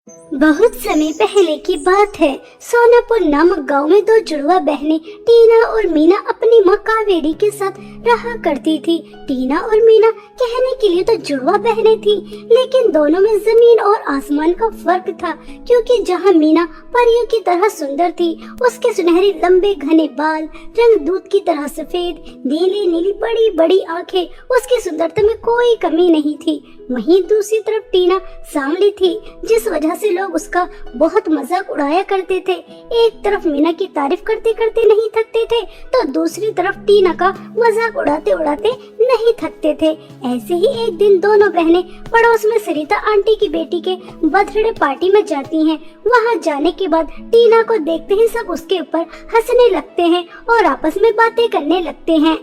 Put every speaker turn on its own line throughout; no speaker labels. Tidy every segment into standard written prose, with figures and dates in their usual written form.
बहुत समय पहले की बात है। सोनापुर नामक गांव में दो जुड़वा बहनें टीना और मीना अपनी माँ कावेरी के साथ रहा करती थी। टीना और मीना कहने के लिए तो जुड़वा बहनें थी, लेकिन दोनों में जमीन और आसमान का फर्क था। क्योंकि जहाँ मीना परियों की तरह सुंदर थी, उसके सुनहरे लंबे घने बाल, रंग दूध की तरह सफेद, नीली नीली बड़ी बड़ी आंखें, उसकी सुंदरता में कोई कमी नहीं थी। वहीं दूसरी तरफ टीना सांवली थी, जिस वजह से लोग उसका बहुत मजाक उड़ाया करते थे। एक तरफ मीना की तारीफ करते करते नहीं थकते थे, तो दूसरी तरफ टीना का मजाक उड़ाते उड़ाते नहीं थकते थे। ऐसे ही एक दिन दोनों बहनें पड़ोस में सरिता आंटी की बेटी के बर्थडे पार्टी में जाती हैं। वहां जाने के बाद टीना को देखते ही सब उसके ऊपर हंसने लगते हैं और आपस में बातें करने लगते हैं।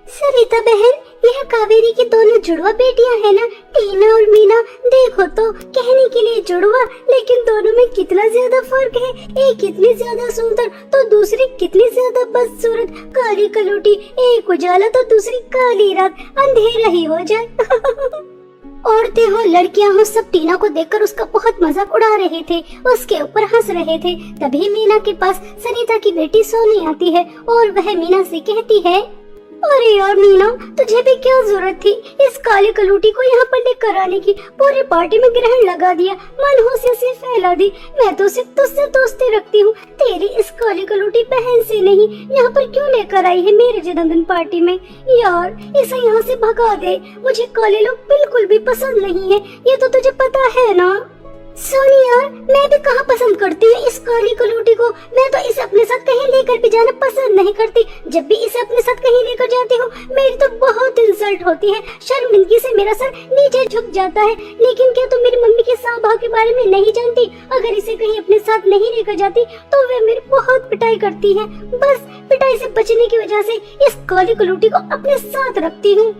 सरिता बहन, यह कावेरी की दोनों जुड़वा बेटियां हैं ना, टीना और मीना। देखो तो, कहने के लिए जुड़वा, लेकिन दोनों में कितना ज्यादा फर्क है। एक कितनी ज्यादा सुंदर तो दूसरी कितनी ज्यादा बदसूरत। काली कलूटी, एक उजाला तो दूसरी काली रात, अंधेरा ही हो जाए। औरतें हो लड़कियां हो, सब टीना को देखकर उसका बहुत मजाक उड़ा रहे थे, उसके ऊपर हंस रहे थे। तभी मीना के पास सरिता की बेटी सोनी आती है और वह मीना से कहती है, अरे यार मीना, तुझे भी क्या जरूरत थी इस काली कलूटी को यहाँ पर लेकर आने की। पूरी पार्टी में ग्रहण लगा दिया, मनहूसियत से फैला दी। मैं तो सिर्फ तुझसे दोस्ती रखती हूँ, तेरी इस काली कलूटी बहन से नहीं। यहाँ पर क्यों लेकर आई है मेरे जन्मदिन पार्टी में? यार, इसे यहाँ से भगा दे। मुझे काले लोग बिल्कुल भी पसंद नहीं है, ये तो तुझे पता है ना। सोनी यार, मैं भी कहाँ पसंद करती हूँ इस काली कलूटी को। मैं तो इसे अपने साथ कहीं लेकर भी जाना पसंद नहीं करती। जब भी इसे अपने साथ कहीं लेकर जाती हूँ, मेरी तो बहुत इंसल्ट होती है। शर्मिंदगी से मेरा सर नीचे झुक जाता है। लेकिन क्या तुम मेरी मम्मी के स्वभाव के बारे में नहीं जानती? अगर इसे कहीं अपने साथ नहीं लेकर जाती तो वे मेरी बहुत पिटाई करती है। बस पिटाई से बचने की वजह से इस काली कलूटी को अपने साथ रखती हूँ।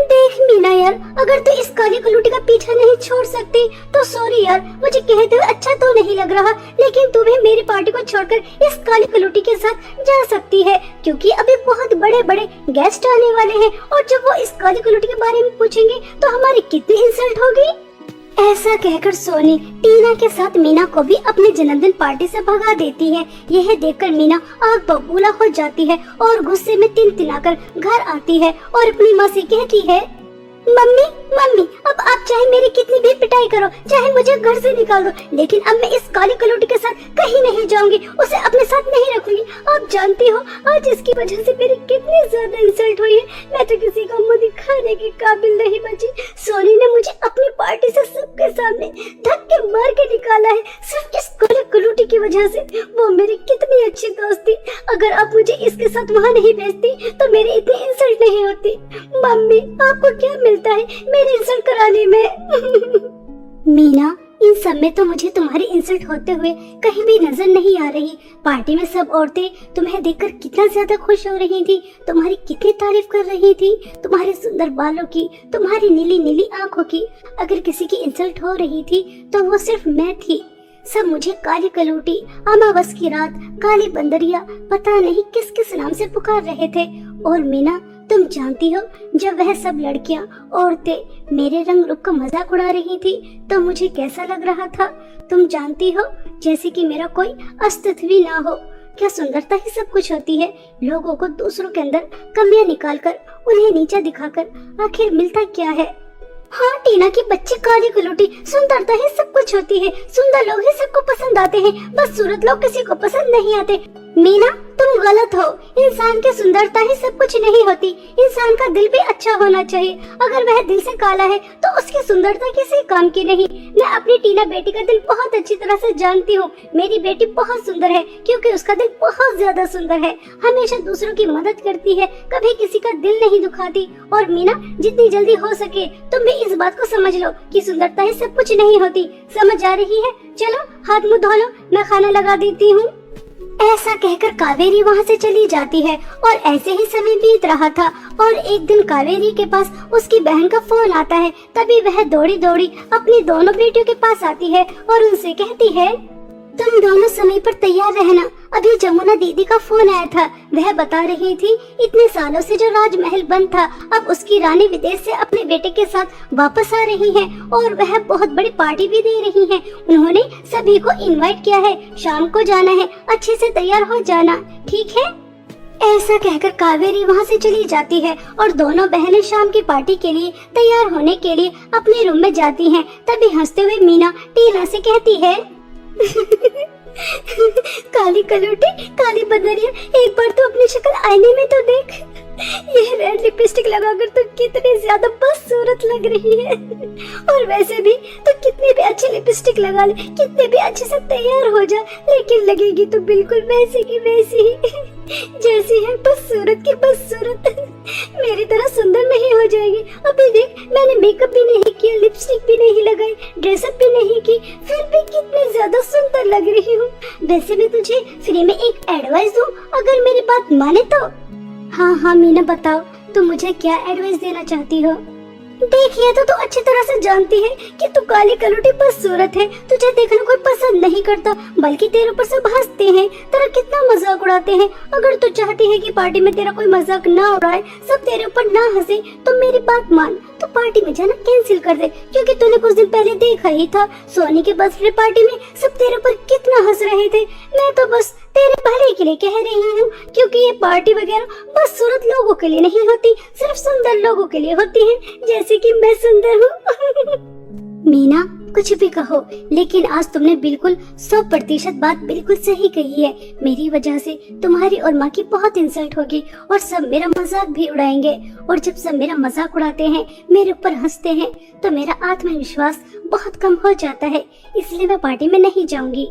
देख मीना यार, अगर तू इस काली कलूटी का पीछा नहीं छोड़ सकती तो सॉरी यार, मुझे कहते हुए अच्छा तो नहीं लग रहा, लेकिन तू भी मेरी पार्टी को छोड़कर इस काली कलूटी के साथ जा सकती है। क्योंकि अभी बहुत बड़े बड़े गेस्ट आने वाले हैं और जब वो इस काली कलूटी के बारे में पूछेंगे तो हमारी कितनी इंसल्ट होगी। ऐसा कहकर सोनी टीना के साथ मीना को भी अपने जन्मदिन पार्टी से भगा देती है। यह देखकर मीना आग बबूला हो जाती है और गुस्से में तिनतिनाकर घर आती है और अपनी माँ से कहती है, मम्मी मम्मी, अब आप चाहे मेरी कितनी भी पिटाई करो, चाहे मुझे घर से निकाल दो, लेकिन अब मैं इस काली कलूटी के साथ कहीं नहीं जाऊंगी, उसे अपने साथ नहीं रखूंगी। आप जानती हो आज इसकी वजह से मेरी कितनी ज्यादा इंसल्ट हुई है। मैं तो किसी को मुंह दिखाने के काबिल नहीं बची। सोनी ने मुझे अपनी पार्टी से सबके सामने धक्के मार के निकाला है, सिर्फ इस काली कलूटी की वजह से। वो मेरी कितनी अच्छी दोस्त थी। अगर आप मुझे इसके साथ वहाँ नहीं भेजती तो मेरी इतनी इंसल्ट नहीं होती। मम्मी, आपको क्या मिलता है मेरी इंसल्ट कराने में? मीना, इन सब में तो मुझे तुम्हारी इंसल्ट होते हुए कहीं भी नजर नहीं आ रही। पार्टी में सब औरतें तुम्हें देखकर कितना ज्यादा खुश हो रही थी, तुम्हारी कितनी तारीफ कर रही थी, तुम्हारे सुंदर बालों की, तुम्हारी नीली नीली आंखों की। अगर किसी की इंसल्ट हो रही थी तो वो सिर्फ मैं थी। सब मुझे काली कलूटी, अमावस की रात, काली बंदरिया, पता नहीं किस किस नाम से पुकार रहे थे। और मीना, तुम जानती हो, जब वह सब लड़कियां, औरतें मेरे रंग रूप का मजाक उड़ा रही थी तो मुझे कैसा लग रहा था? तुम जानती हो, जैसे कि मेरा कोई अस्तित्व भी ना हो। क्या सुंदरता ही सब कुछ होती है? लोगों को दूसरों के अंदर कमियां निकालकर, उन्हें नीचा दिखाकर आखिर मिलता क्या है? हाँ टीना की बच्ची काली कलूटी, सुंदरता ही सब कुछ होती है। सुंदर लोग ही सबको पसंद आते हैं, बस सूरत लोग किसी को पसंद नहीं आते। मीना, तुम गलत हो। इंसान की सुंदरता ही सब कुछ नहीं होती। इंसान का दिल भी अच्छा होना चाहिए। अगर वह दिल से काला है तो उसकी सुंदरता किसी काम की नहीं। मैं अपनी टीना बेटी का दिल बहुत अच्छी तरह से जानती हूँ। मेरी बेटी बहुत सुंदर है क्योंकि उसका दिल बहुत ज्यादा सुंदर है। हमेशा दूसरों की मदद करती है, कभी किसी का दिल नहीं दुखाती। और मीना, जितनी जल्दी हो सके तुम भी इस बात को समझ लो कि सुंदरता ही सब कुछ नहीं होती। समझ आ रही है? चलो हाथ मुंह धो लो, मैं खाना लगा देती हूँ। ऐसा कहकर कावेरी वहाँ से चली जाती है और ऐसे ही समय बीत रहा था। और एक दिन कावेरी के पास उसकी बहन का फोन आता है। तभी वह दौड़ी दौड़ी अपनी दोनों बेटियों के पास आती है और उनसे कहती है, तुम दोनों समय पर तैयार रहना, अभी जमुना दीदी का फोन आया था। वह बता रही थी इतने सालों से जो राजमहल बंद था, अब उसकी रानी विदेश से अपने बेटे के साथ वापस आ रही है और वह बहुत बड़ी पार्टी भी दे रही है। उन्होंने सभी को इनवाइट किया है, शाम को जाना है, अच्छे से तैयार हो जाना, ठीक है? ऐसा कहकर कावेरी वहाँ से चली जाती है और दोनों बहनें शाम की पार्टी के लिए तैयार होने के लिए अपने रूम में जाती हैं। तभी हंसते हुए मीना टीना से कहती है काली कलूटी, काली बदरिया, एक बार तो अपनी शक्ल आईने में तो देख। यह रेड लिपस्टिक लगाकर तो कितनी ज्यादा बदसूरत लग रही है। और वैसे भी तो कितनी भी अच्छी लिपस्टिक लगा ले, कितने भी अच्छे से तैयार हो जा, लेकिन लगेगी तो बिल्कुल वैसी की वैसी ही जैसी है, बदसूरत की बदसूरत। मेरी तरह सुंदर नहीं हो जाएगी। अभी देख, मैंने मेकअप भी नहीं किया, लिपस्टिक भी नहीं लगाई, ड्रेसअप भी नहीं की, फिर भी कितनी ज्यादा सुंदर लग रही हूँ। वैसे भी तुझे फ्री में एक एडवाइस दूं, अगर मेरी बात माने तो। हाँ मीना बताओ, तुम मुझे क्या एडवाइस देना चाहती हो? देखिए तो तू अच्छी तरह से जानती है कि तू काली कलूटी बदसूरत है। तुझे देखना कोई पसंद नहीं करता, बल्कि तेरे ऊपर सब हंसते हैं, तेरा कितना मजाक उड़ाते हैं। अगर तू चाहती है कि पार्टी में तेरा कोई मजाक ना उड़ाए, सब तेरे ऊपर ना हंसे, तो मेरी बात मान, तो पार्टी में जाना कैंसिल कर दे। क्योंकि तूने कुछ दिन पहले देखा ही था, सोनी के बर्थडे पार्टी में सब तेरे ऊपर कितना हंस रहे थे। मैं तो बस तेरे भले के लिए कह रही हूँ, क्योंकि ये पार्टी वगैरह बदसूरत लोगों के लिए नहीं होती, सिर्फ सुंदर लोगों के लिए होती है, जैसे कि मैं सुंदर हूँ। मीना कुछ भी कहो, लेकिन आज तुमने बिल्कुल 100% बात बिल्कुल सही कही है। मेरी वजह से तुम्हारी और माँ की बहुत इंसल्ट होगी और सब मेरा मजाक भी उड़ाएंगे। और जब सब मेरा मजाक उड़ाते हैं, मेरे ऊपर हंसते हैं, तो मेरा आत्मविश्वास बहुत कम हो जाता है। इसलिए मैं पार्टी में नहीं जाऊंगी।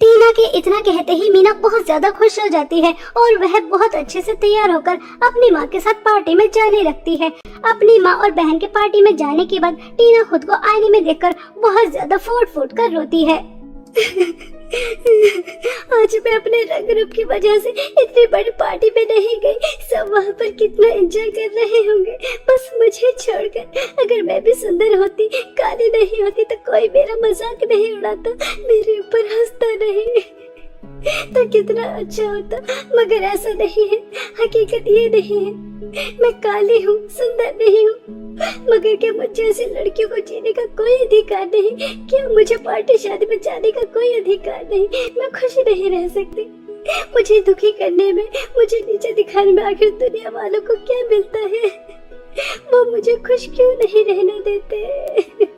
टीना के इतना कहते ही मीना बहुत ज्यादा खुश हो जाती है और वह बहुत अच्छे से तैयार होकर अपनी माँ के साथ पार्टी में जाने लगती है। अपनी माँ और बहन के पार्टी में जाने के बाद टीना खुद को आईने में देखकर बहुत ज्यादा फूट कर रोती है। आज मैं अपने रंग रूप की वजह से इतनी बड़ी पार्टी में नहीं गई। सब वहाँ पर कितना एंजॉय कर रहे होंगे, बस मुझे छोड़कर। अगर मैं भी सुंदर होती, काली नहीं होती, तो कोई मेरा मजाक नहीं उड़ाता, मेरे ऊपर हंसता नहीं, तो कितना अच्छा होता। मगर ऐसा नहीं है, हकीकत ये नहीं है। मैं काली हूँ, सुंदर नहीं हूँ, मगर क्या मुझे ऐसी लड़कियों को जीने का कोई अधिकार नहीं? क्या मुझे पार्टी शादी में जाने का कोई अधिकार नहीं? मैं खुश नहीं रह सकती? मुझे दुखी करने में, मुझे नीचे दिखाने में आखिर दुनिया वालों को क्या मिलता है? वो मुझे खुश क्यों नहीं रहने देते?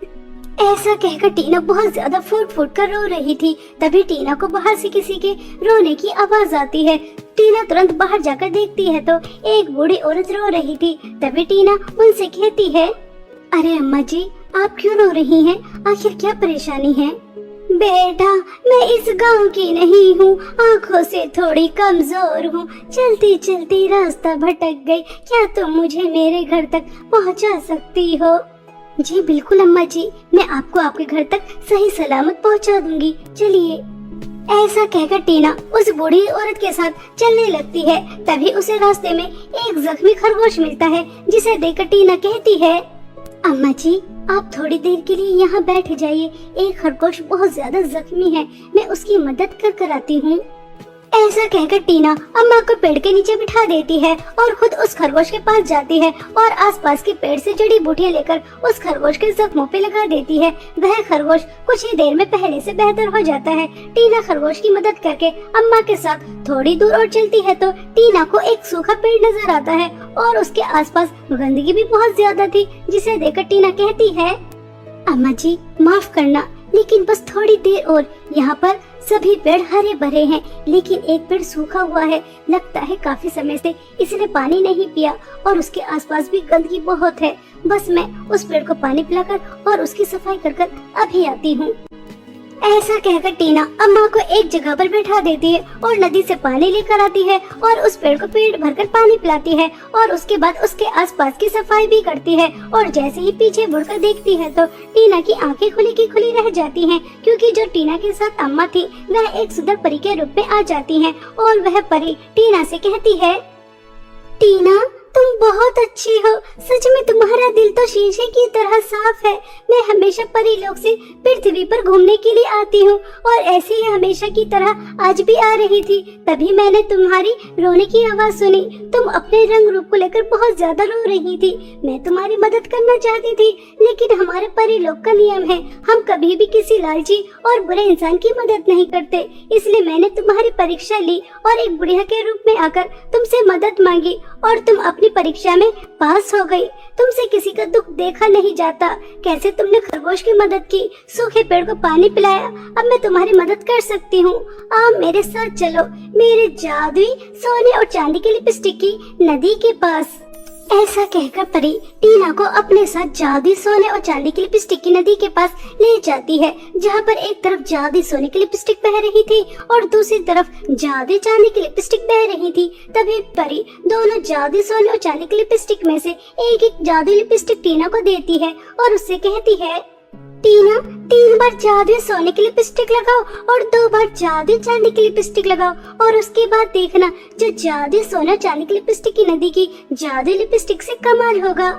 ऐसा कहकर टीना बहुत ज्यादा फूट कर रो रही थी। तभी टीना को बाहर से किसी के रोने की आवाज आती है। टीना तुरंत बाहर जाकर देखती है तो एक बूढ़ी औरत रो रही थी। तभी टीना उनसे कहती है, अरे अम्मा जी, आप क्यों रो रही हैं? आखिर क्या परेशानी है? बेटा, मैं इस गांव की नहीं हूँ, आँखों से थोड़ी कमजोर हूँ, चलती चलती रास्ता भटक गई। क्या तुम मुझे मेरे घर तक पहुँचा सकती हो? जी बिल्कुल अम्मा जी, मैं आपको आपके घर तक सही सलामत पहुंचा दूंगी, चलिए। ऐसा कहकर टीना उस बूढ़ी औरत के साथ चलने लगती है। तभी उसे रास्ते में एक जख्मी खरगोश मिलता है, जिसे देखकर टीना कहती है, अम्मा जी, आप थोड़ी देर के लिए यहाँ बैठ जाइए, एक खरगोश बहुत ज्यादा जख्मी है, मैं उसकी मदद कर आती हूँ। ऐसा कहकर टीना अम्मा को पेड़ के नीचे बिठा देती है और खुद उस खरगोश के पास जाती है और आसपास के पेड़ से जड़ी बूटियां लेकर उस खरगोश के जख्मों पे लगा देती है। वह खरगोश कुछ ही देर में पहले से बेहतर हो जाता है। टीना खरगोश की मदद करके अम्मा के साथ थोड़ी दूर और चलती है तो टीना को एक सूखा पेड़ नजर आता है और उसके आसपास गंदगी भी बहुत ज्यादा थी, जिसे देखकर टीना कहती है, अम्मा जी माफ करना, लेकिन बस थोड़ी देर और। यहाँ पर सभी पेड़ हरे भरे हैं, लेकिन एक पेड़ सूखा हुआ है, लगता है काफी समय से इसने पानी नहीं पिया और उसके आसपास भी गंदगी बहुत है। बस मैं उस पेड़ को पानी पिलाकर और उसकी सफाई कर अभी आती हूँ। ऐसा कहकर टीना अम्मा को एक जगह पर बैठा देती है और नदी से पानी लेकर आती है और उस पेड़ को पेट भरकर पानी पिलाती है और उसके बाद उसके आसपास की सफाई भी करती है। और जैसे ही पीछे मुड़कर देखती है तो टीना की आंखें खुली की खुली रह जाती हैं, क्योंकि जो टीना के साथ अम्मा थी वह एक सुंदर परी के रूप में आ जाती है और वह परी टीना से कहती है, टीना तुम बहुत अच्छी हो। सच में तुम्हारा दिल तो शीशे की तरह साफ है। मैं हमेशा परीलोक से पृथ्वी पर घूमने के लिए आती हूँ और ऐसे ही हमेशा की तरह आज भी आ रही थी। तभी मैंने तुम्हारी रोने की आवाज सुनी। तुम अपने रंग रूप को लेकर बहुत ज्यादा रो रही थी। मैं तुम्हारी मदद करना चाहती थी, लेकिन हमारे परीलोक का नियम है, हम कभी भी किसी लालची और बुरे इंसान की मदद नहीं करते। इसलिए मैंने तुम्हारी परीक्षा ली और एक बुढ़िया के रूप में आकर तुमसे मदद मांगी और तुम अपनी परीक्षा में पास हो गई। तुमसे किसी का दुख देखा नहीं जाता। कैसे तुमने खरगोश की मदद की, सूखे पेड़ को पानी पिलाया। अब मैं तुम्हारी मदद कर सकती हूँ। आप मेरे साथ चलो, मेरे जादुई सोने और चांदी की लिपस्टिक की नदी के पास। ऐसा कहकर परी टीना को अपने साथ जादुई सोने और चांदी की लिपस्टिक की नदी के पास ले जाती है, जहाँ पर एक तरफ जादुई सोने की लिपस्टिक बह रही थी और दूसरी तरफ जादुई चांदी की लिपस्टिक बह रही थी। तभी परी दोनों जादुई सोने और चांदी की लिपस्टिक में से एक एक जादुई लिपस्टिक टीना को देती है और उससे कहती है, टीना 3 बार जादुई सोने की लिपस्टिक लगाओ और 2 बार जादुई चांदी की लिपस्टिक लगाओ और उसके बाद देखना जो जादुई सोना चांदी की लिपस्टिक की नदी की जादुई लिपस्टिक से कमाल होगा।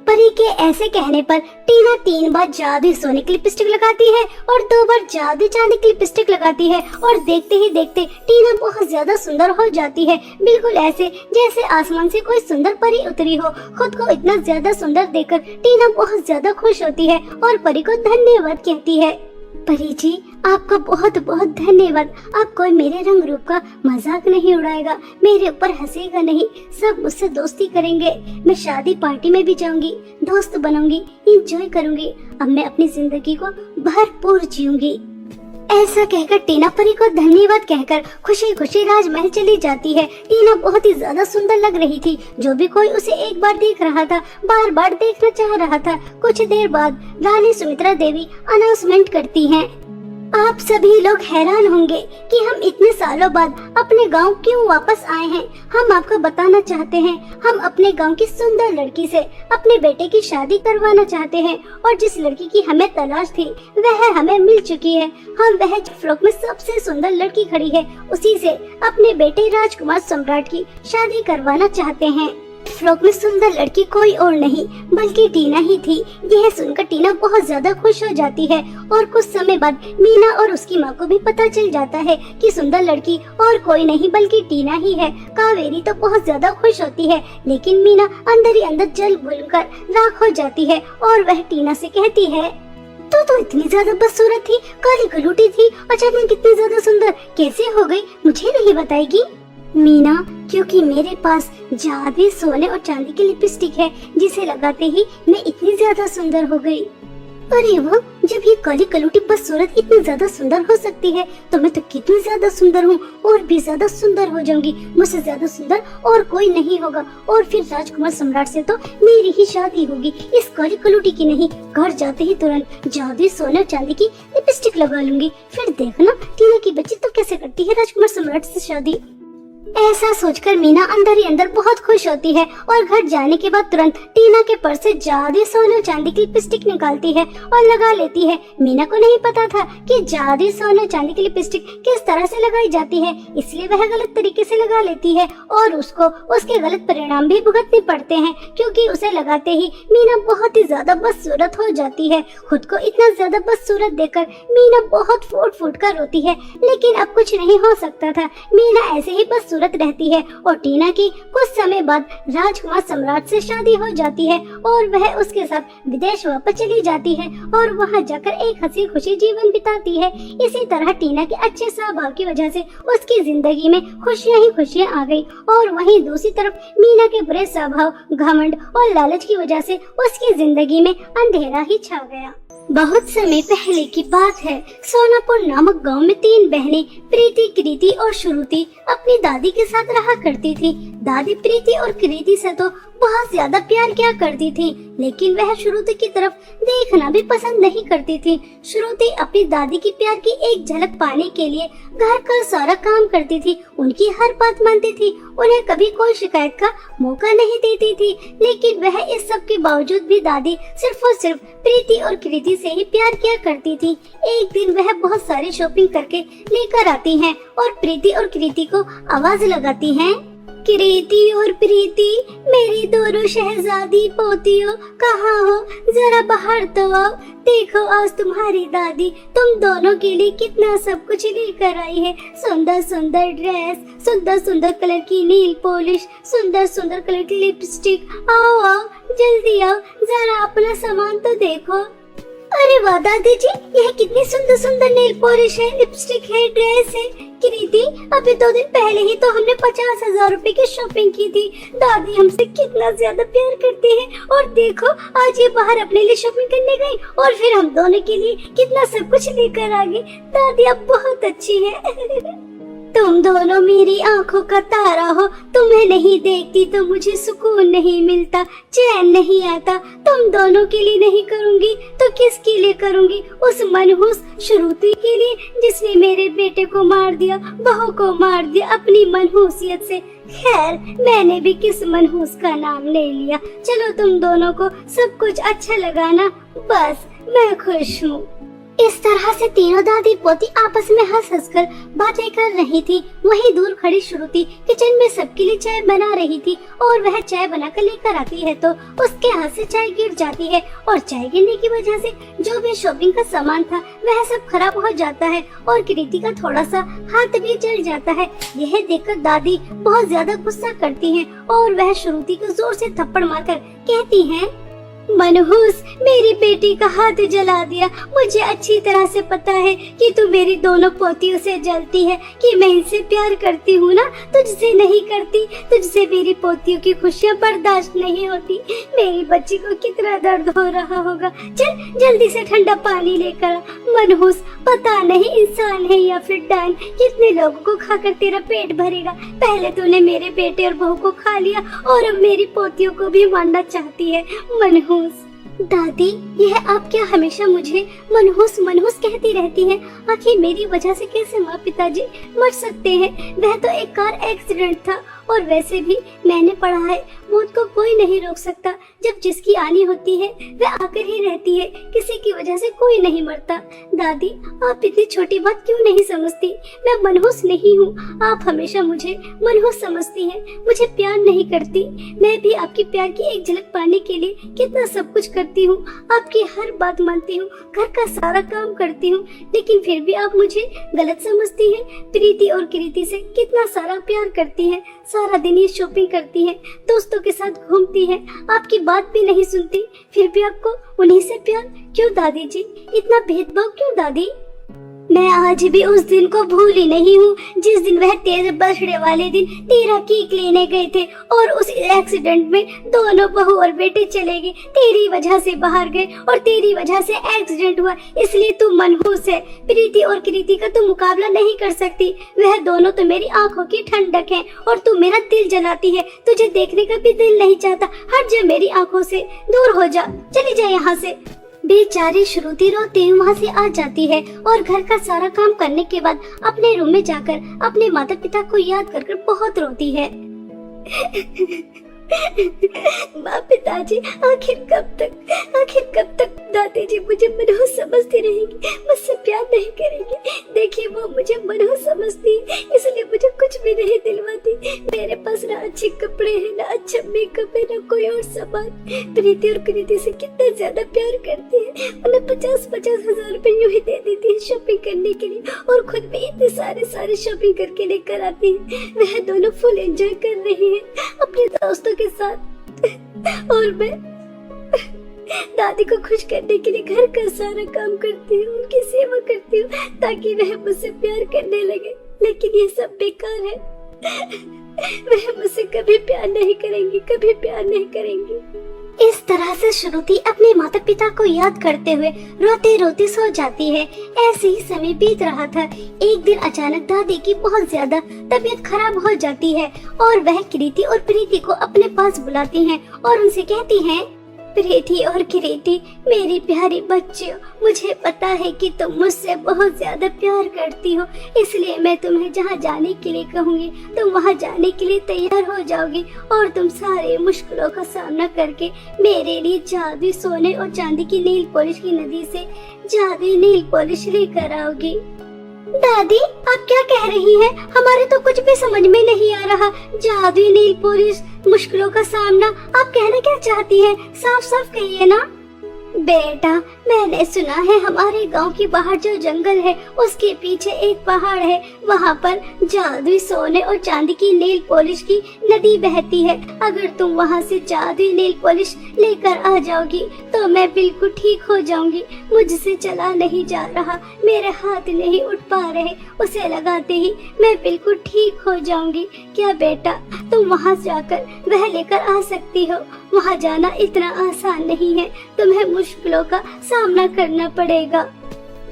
परी के ऐसे कहने पर टीना 3 बार जादुई सोने की लिपस्टिक लगाती है और 2 बार जादुई चांदी की लिपस्टिक लगाती है और देखते ही देखते टीना बहुत ज्यादा सुंदर हो जाती है। बिल्कुल ऐसे जैसे आसमान से कोई सुंदर परी उतरी हो। खुद को इतना ज्यादा सुंदर देखकर टीना बहुत ज्यादा खुश होती है और परी को धन्यवाद कहती है। परी जी, आपका बहुत बहुत धन्यवाद। आप कोई मेरे रंग रूप का मजाक नहीं उड़ाएगा, मेरे ऊपर हंसेगा नहीं, सब मुझसे दोस्ती करेंगे। मैं शादी पार्टी में भी जाऊंगी, दोस्त बनूंगी, एंजॉय करूंगी। अब मैं अपनी जिंदगी को भरपूर जीऊंगी। ऐसा कहकर टीना परी को धन्यवाद कहकर खुशी खुशी राजमहल चली जाती है। टीना बहुत ही ज्यादा सुंदर लग रही थी। जो भी कोई उसे एक बार देख रहा था, बार बार देखना चाह रहा था। कुछ देर बाद रानी सुमित्रा देवी अनाउंसमेंट करती हैं, आप सभी लोग हैरान होंगे कि हम इतने सालों बाद अपने गांव क्यों वापस आए हैं। हम आपको बताना चाहते हैं, हम अपने गांव की सुंदर लड़की से अपने बेटे की शादी करवाना चाहते हैं और जिस लड़की की हमें तलाश थी वह हमें मिल चुकी है। हम वह फ्लोक में सबसे सुंदर लड़की खड़ी है, उसी से अपने बेटे राजकुमार सम्राट की शादी करवाना चाहते हैं। फ्लोक में सुंदर लड़की कोई और नहीं बल्कि टीना ही थी। यह सुनकर टीना बहुत ज्यादा खुश हो जाती है और कुछ समय बाद मीना और उसकी माँ को भी पता चल जाता है कि सुंदर लड़की और कोई नहीं बल्कि टीना ही है। कावेरी तो बहुत ज्यादा खुश होती है, लेकिन मीना अंदर ही अंदर जल भूनकर राख हो जाती है और वह टीना से कहती है, तो इतनी ज्यादा बदसूरत थी, काली गलूटी थी, अचानक कितनी ज्यादा सुंदर कैसे हो गई, मुझे नहीं बताएगी? मीना, क्योंकि मेरे पास जादुई सोने और चांदी की लिपस्टिक है, जिसे लगाते ही मैं इतनी ज्यादा सुंदर हो गई। अरे वो, जब ये काली कलूटी बदसूरत इतनी ज्यादा सुंदर हो सकती है तो मैं तो कितनी ज्यादा सुंदर हूँ, और भी ज्यादा सुंदर हो जाऊंगी। मुझसे ज्यादा सुंदर और कोई नहीं होगा और फिर राजकुमार सम्राट से तो मेरी ही शादी होगी। इस काली कलूटी की नहीं, घर जाते ही तुरंत जादुई सोने और चांदी की लिपस्टिक लगा लूंगी। फिर देखना टीना की बच्ची तो कैसे करती है राजकुमार सम्राट से शादी। ऐसा सोचकर मीना अंदर ही अंदर बहुत खुश होती है और घर जाने के बाद तुरंत टीना के पर्स से जादुई सोने और चांदी की लिपस्टिक निकालती है और लगा लेती है। मीना को नहीं पता था कि जादुई सोने और चांदी की लिपस्टिक किस तरह से लगाई जाती है, इसलिए वह गलत तरीके से लगा लेती है और उसको उसके गलत परिणाम भी भुगतने पड़ते हैं, क्योंकि उसे लगाते ही मीना बहुत ही ज्यादा बदसूरत हो जाती है। खुद को इतना ज्यादा बदसूरत देखकर मीना बहुत फूट फूट कर रोती है, लेकिन अब कुछ नहीं हो सकता था। मीना ऐसे ही बदसूरत रहती है और टीना की कुछ समय बाद राजकुमार सम्राट से शादी हो जाती है और वह उसके साथ विदेश वापस चली जाती है और वहां जाकर एक हंसी खुशी जीवन बिताती है। इसी तरह टीना के अच्छे स्वभाव की वजह से उसकी जिंदगी में खुशियां ही खुशियां आ गई, और वहीं दूसरी तरफ मीना के बुरे स्वभाव, घमंड और लालच की वजह से उसकी जिंदगी में अंधेरा ही छा गया। बहुत समय पहले की बात है। सोनापुर नामक गांव में 3 बहनें प्रीति, कृति और श्रुति अपनी दादी के साथ रहा करती थी। दादी प्रीति और कृति से तो बहुत ज्यादा प्यार किया करती थी, लेकिन वह श्रुति की तरफ देखना भी पसंद नहीं करती थी। श्रुति अपनी दादी की प्यार की एक झलक पाने के लिए घर का सारा काम करती थी, उनकी हर बात मानती थी, उन्हें कभी कोई शिकायत का मौका नहीं देती थी। लेकिन वह इस सब के बावजूद भी दादी सिर्फ और सिर्फ प्रीति और कृति से ही प्यार किया करती थी। एक दिन वह बहुत सारी शॉपिंग करके लेकर आती हैं और प्रीति और कृति को आवाज लगाती हैं, कृति और प्रीति, मेरी दोनों शहजादी पोतियों, कहाँ हो? जरा बाहर तो आओ। देखो आज तुम्हारी दादी तुम दोनों के लिए कितना सब कुछ लेकर आई है। सुंदर सुंदर ड्रेस, सुंदर सुंदर कलर की नील पॉलिश, सुंदर सुंदर कलर की लिपस्टिक। आओ आओ, जल्दी आओ, जरा अपना सामान तो देखो। अरे वाह दादी जी, यह कितनी सुंदर सुंदर नेल पॉलिश है, लिपस्टिक है, ड्रेस है। कृति, अभी 2 दिन पहले ही तो हमने 50,000 रुपए की शॉपिंग की थी। दादी हमसे कितना ज्यादा प्यार करती है। और देखो आज ये बाहर अपने लिए शॉपिंग करने गई और फिर हम दोनों के लिए कितना सब कुछ लेकर आ गई। दादी अब बहुत अच्छी है। तुम दोनों मेरी आंखों का तारा हो। तुम्हें नहीं देखती तो मुझे सुकून नहीं मिलता, चैन नहीं आता। तुम दोनों के लिए नहीं करूंगी तो किसके लिए करूंगी? उस मनहूस श्रुति के लिए जिसने मेरे बेटे को मार दिया, बहू को मार दिया अपनी मनहूसियत से। खैर, मैंने भी किस मनहूस का नाम ले लिया। चलो तुम दोनों को सब कुछ अच्छा लगा ना? बस मैं खुश हूँ। इस तरह से तीनों दादी पोती आपस में हंस हंस कर बातें कर रही थी। वहीं दूर खड़ी श्रुति किचन में सबके लिए चाय बना रही थी और वह चाय बनाकर लेकर आती है तो उसके हाथ से चाय गिर जाती है और चाय गिरने की वजह से जो भी शॉपिंग का सामान था वह सब खराब हो जाता है और कृति का थोड़ा सा हाथ भी जल जाता है। यह देखकर दादी बहुत ज्यादा गुस्सा करती है और वह श्रुति को जोर से थप्पड़ मारकर कहती है, मनहूस, मेरी बेटी का हाथ जला दिया। मुझे अच्छी तरह से पता है कि तू मेरी दोनों पोतियों से जलती है, कि मैं इनसे प्यार करती हूँ ना, तुझसे नहीं करती। तुझसे मेरी पोतियों की खुशियाँ बर्दाश्त नहीं होती। मेरी बच्ची को कितना दर्द हो रहा होगा। चल जल्दी से ठंडा पानी लेकर आ। मनहूस, पता नहीं इंसान है या फिर डायन, कितने लोगों को खाकर तेरा पेट भरेगा। पहले तूने मेरे बेटे और बहू को खा लिया और अब मेरी पोतियों को भी मारना चाहती है। मनहूस, दादी, यह आप क्या हमेशा मुझे मनहूस मनहूस कहती रहती हैं? आखिर मेरी वजह से कैसे माँ पिताजी मर सकते हैं? वह तो एक कार एक्सीडेंट था और वैसे भी मैंने पढ़ा है मौत को कोई नहीं रोक सकता। जब जिसकी आनी होती है वह आकर ही रहती है, किसी की वजह से कोई नहीं मरता। दादी, आप इतनी छोटी बात क्यों नहीं समझती? मैं मनहूस नहीं हूँ। आप हमेशा मुझे मनहूस समझती हैं, मुझे प्यार नहीं करती। मैं भी आपकी प्यार की एक झलक पाने के लिए कितना सब कुछ करती हूँ, आपकी हर बात मानती हूँ, घर का सारा काम करती हूँ, लेकिन फिर भी आप मुझे गलत समझती हैं। प्रीति और कृति से कितना सारा प्यार करती हैं, सारा दिन ये शॉपिंग करती हैं, दोस्तों के साथ घूमती हैं, आपकी बात भी नहीं सुनती, फिर भी आपको उन्हीं से प्यार क्यों? दादी जी, इतना भेदभाव क्यों दादी? मैं आज भी उस दिन को भूली नहीं हूँ जिस दिन वह तेरे बर्थडे वाले दिन तेरा केक लेने गए थे और उस एक्सीडेंट में दोनों बहू और बेटे चले गए। तेरी वजह से बाहर गए और तेरी वजह से एक्सीडेंट हुआ, इसलिए तू मनहूस है। प्रीति और कृति का तू मुकाबला नहीं कर सकती। वह दोनों तो मेरी आंखों की ठंडक है और तू मेरा दिल जलाती है। तुझे देखने का भी दिल नहीं चाहता। हट जा मेरी आंखों से, दूर हो जा, चली जा यहाँ से। बेचारी श्रुति रोते हुए वहाँ से आ जाती है और घर का सारा काम करने के बाद अपने रूम में जाकर अपने माता पिता को याद कर बहुत रोती है। माँ पिताजी, आखिर कब तक दादी जी मुझे मनहूस समझती रहेंगी, मुझसे प्यार नहीं करेंगी? देखिए, वो मुझे मनहूस समझती है, इसलिए मुझे कुछ भी नहीं दिलवाती। मेरे पास ना अच्छे कपड़े हैं, ना अच्छा मेकअप है, ना कोई और सामान। प्रीति और कृति से कितना ज्यादा प्यार करती है। उन्हें 50-50 हजार रुपए यूं ही दे देती है शॉपिंग करने के लिए और खुद भी इतने सारे शॉपिंग करके लेकर आती है। वह दोनों फुल एंजॉय कर रही है अपने दोस्तों के साथ और मैं दादी को खुश करने के लिए घर का सारा काम करती हूँ, उनकी सेवा करती हूँ ताकि वह मुझसे प्यार करने लगे, लेकिन ये सब बेकार है। वह मुझसे कभी प्यार नहीं करेंगी, कभी प्यार नहीं करेंगी। इस तरह से श्रुति अपने माता पिता को याद करते हुए रोते रोते सो जाती है। ऐसे ही समय बीत रहा था। एक दिन अचानक दादी की बहुत ज्यादा तबीयत खराब हो जाती है और वह कृति और प्रीति को अपने पास बुलाती हैं और उनसे कहती हैं, प्रीति और कृति, मेरी प्यारी बच्चियों, मुझे पता है कि तुम मुझसे बहुत ज्यादा प्यार करती हो, इसलिए मैं तुम्हें जहाँ जाने के लिए कहूँगी तुम वहाँ जाने के लिए तैयार हो जाओगी और तुम सारे मुश्किलों का सामना करके मेरे लिए जादुई सोने और चांदी की नील पॉलिश की नदी से जादुई नील पॉलिश लेकर आओगी। दादी आप क्या कह रही हैं? हमारे तो कुछ भी समझ में नहीं आ रहा। जादुई नेल पॉलिश, मुश्किलों का सामना, आप कहना क्या चाहती हैं? साफ साफ कहिए ना। बेटा मैंने सुना है हमारे गांव के बाहर जो जंगल है उसके पीछे एक पहाड़ है, वहाँ पर जादुई सोने और चांदी की नेल पॉलिश की नदी बहती है। अगर तुम वहाँ से जादुई नेल पॉलिश लेकर आ जाओगी तो मैं बिल्कुल ठीक हो जाऊंगी। मुझसे चला नहीं जा रहा, मेरे हाथ नहीं उठ पा रहे, उसे लगाते ही मैं बिल्कुल ठीक हो जाऊंगी। क्या बेटा तुम वहाँ जाकर वह लेकर आ सकती हो? वहाँ जाना इतना आसान नहीं है, तुम्हें मुश्किलों का सामना करना पड़ेगा।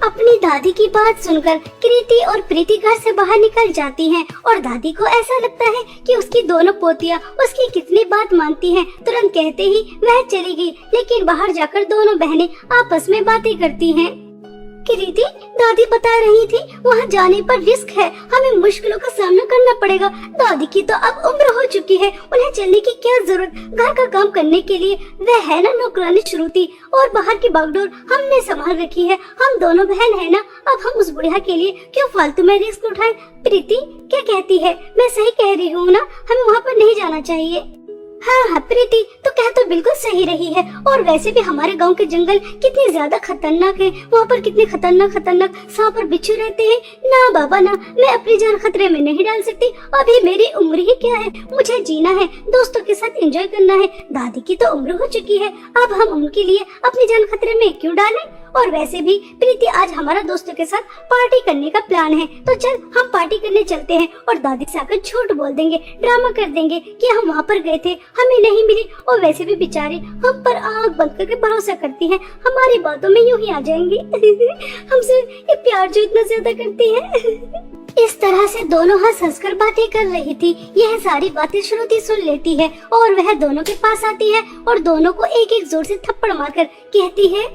अपनी दादी की बात सुनकर कृति और प्रीति घर से बाहर निकल जाती हैं और दादी को ऐसा लगता है कि उसकी दोनों पोतियां उसकी कितनी बात मानती हैं। तुरंत कहते ही वह चली गई, लेकिन बाहर जाकर दोनों बहनें आपस में बातें करती हैं। कृति दादी बता रही थी वहाँ जाने पर रिस्क है, हमें मुश्किलों का सामना करना पड़ेगा। दादी की तो अब उम्र हो चुकी है, उन्हें चलने की क्या जरूरत? घर का काम करने के लिए वह है ना नौकरानी श्रुति, और बाहर की बागडोर हमने संभाल रखी है। हम दोनों बहन है ना, अब हम उस बुढ़िया के लिए क्यों फालतू में रिस्क उठाएं? प्रीति क्या कहती है? मैं सही कह रही हूँ ना? हमें वहाँ पर नहीं जाना चाहिए। हाँ प्रीति तो कह तो बिल्कुल सही रही है। और वैसे भी हमारे गांव के जंगल कितने ज्यादा खतरनाक हैं, वहाँ पर कितने खतरनाक खतरनाक सांप और बिच्छू रहते हैं। ना बाबा ना, मैं अपनी जान खतरे में नहीं डाल सकती। अभी मेरी उम्र ही क्या है, मुझे जीना है, दोस्तों के साथ एंजॉय करना है। दादी की तो उम्र हो चुकी है, अब हम उनके लिए अपनी जान खतरे में क्यों डालें? और वैसे भी प्रीति आज हमारा दोस्तों के साथ पार्टी करने का प्लान है, तो चल हम पार्टी करने चलते हैं। और दादी से आकर झूठ बोल देंगे, ड्रामा कर देंगे कि हम वहाँ पर गए थे, हमें नहीं मिली। और वैसे भी बेचारे हम पर आँख बंद करके भरोसा करती हैं, हमारी बातों में यूं ही आ जाएंगे। हमसे ये प्यार जो इतना ज्यादा करती है। इस तरह से दोनों हंस-हंसकर बातें कर रही थी। यह सारी बातें श्रुति सुन लेती है और वह दोनों के पास आती है और दोनों को एक एक जोर से थप्पड़ मारकर कहती है,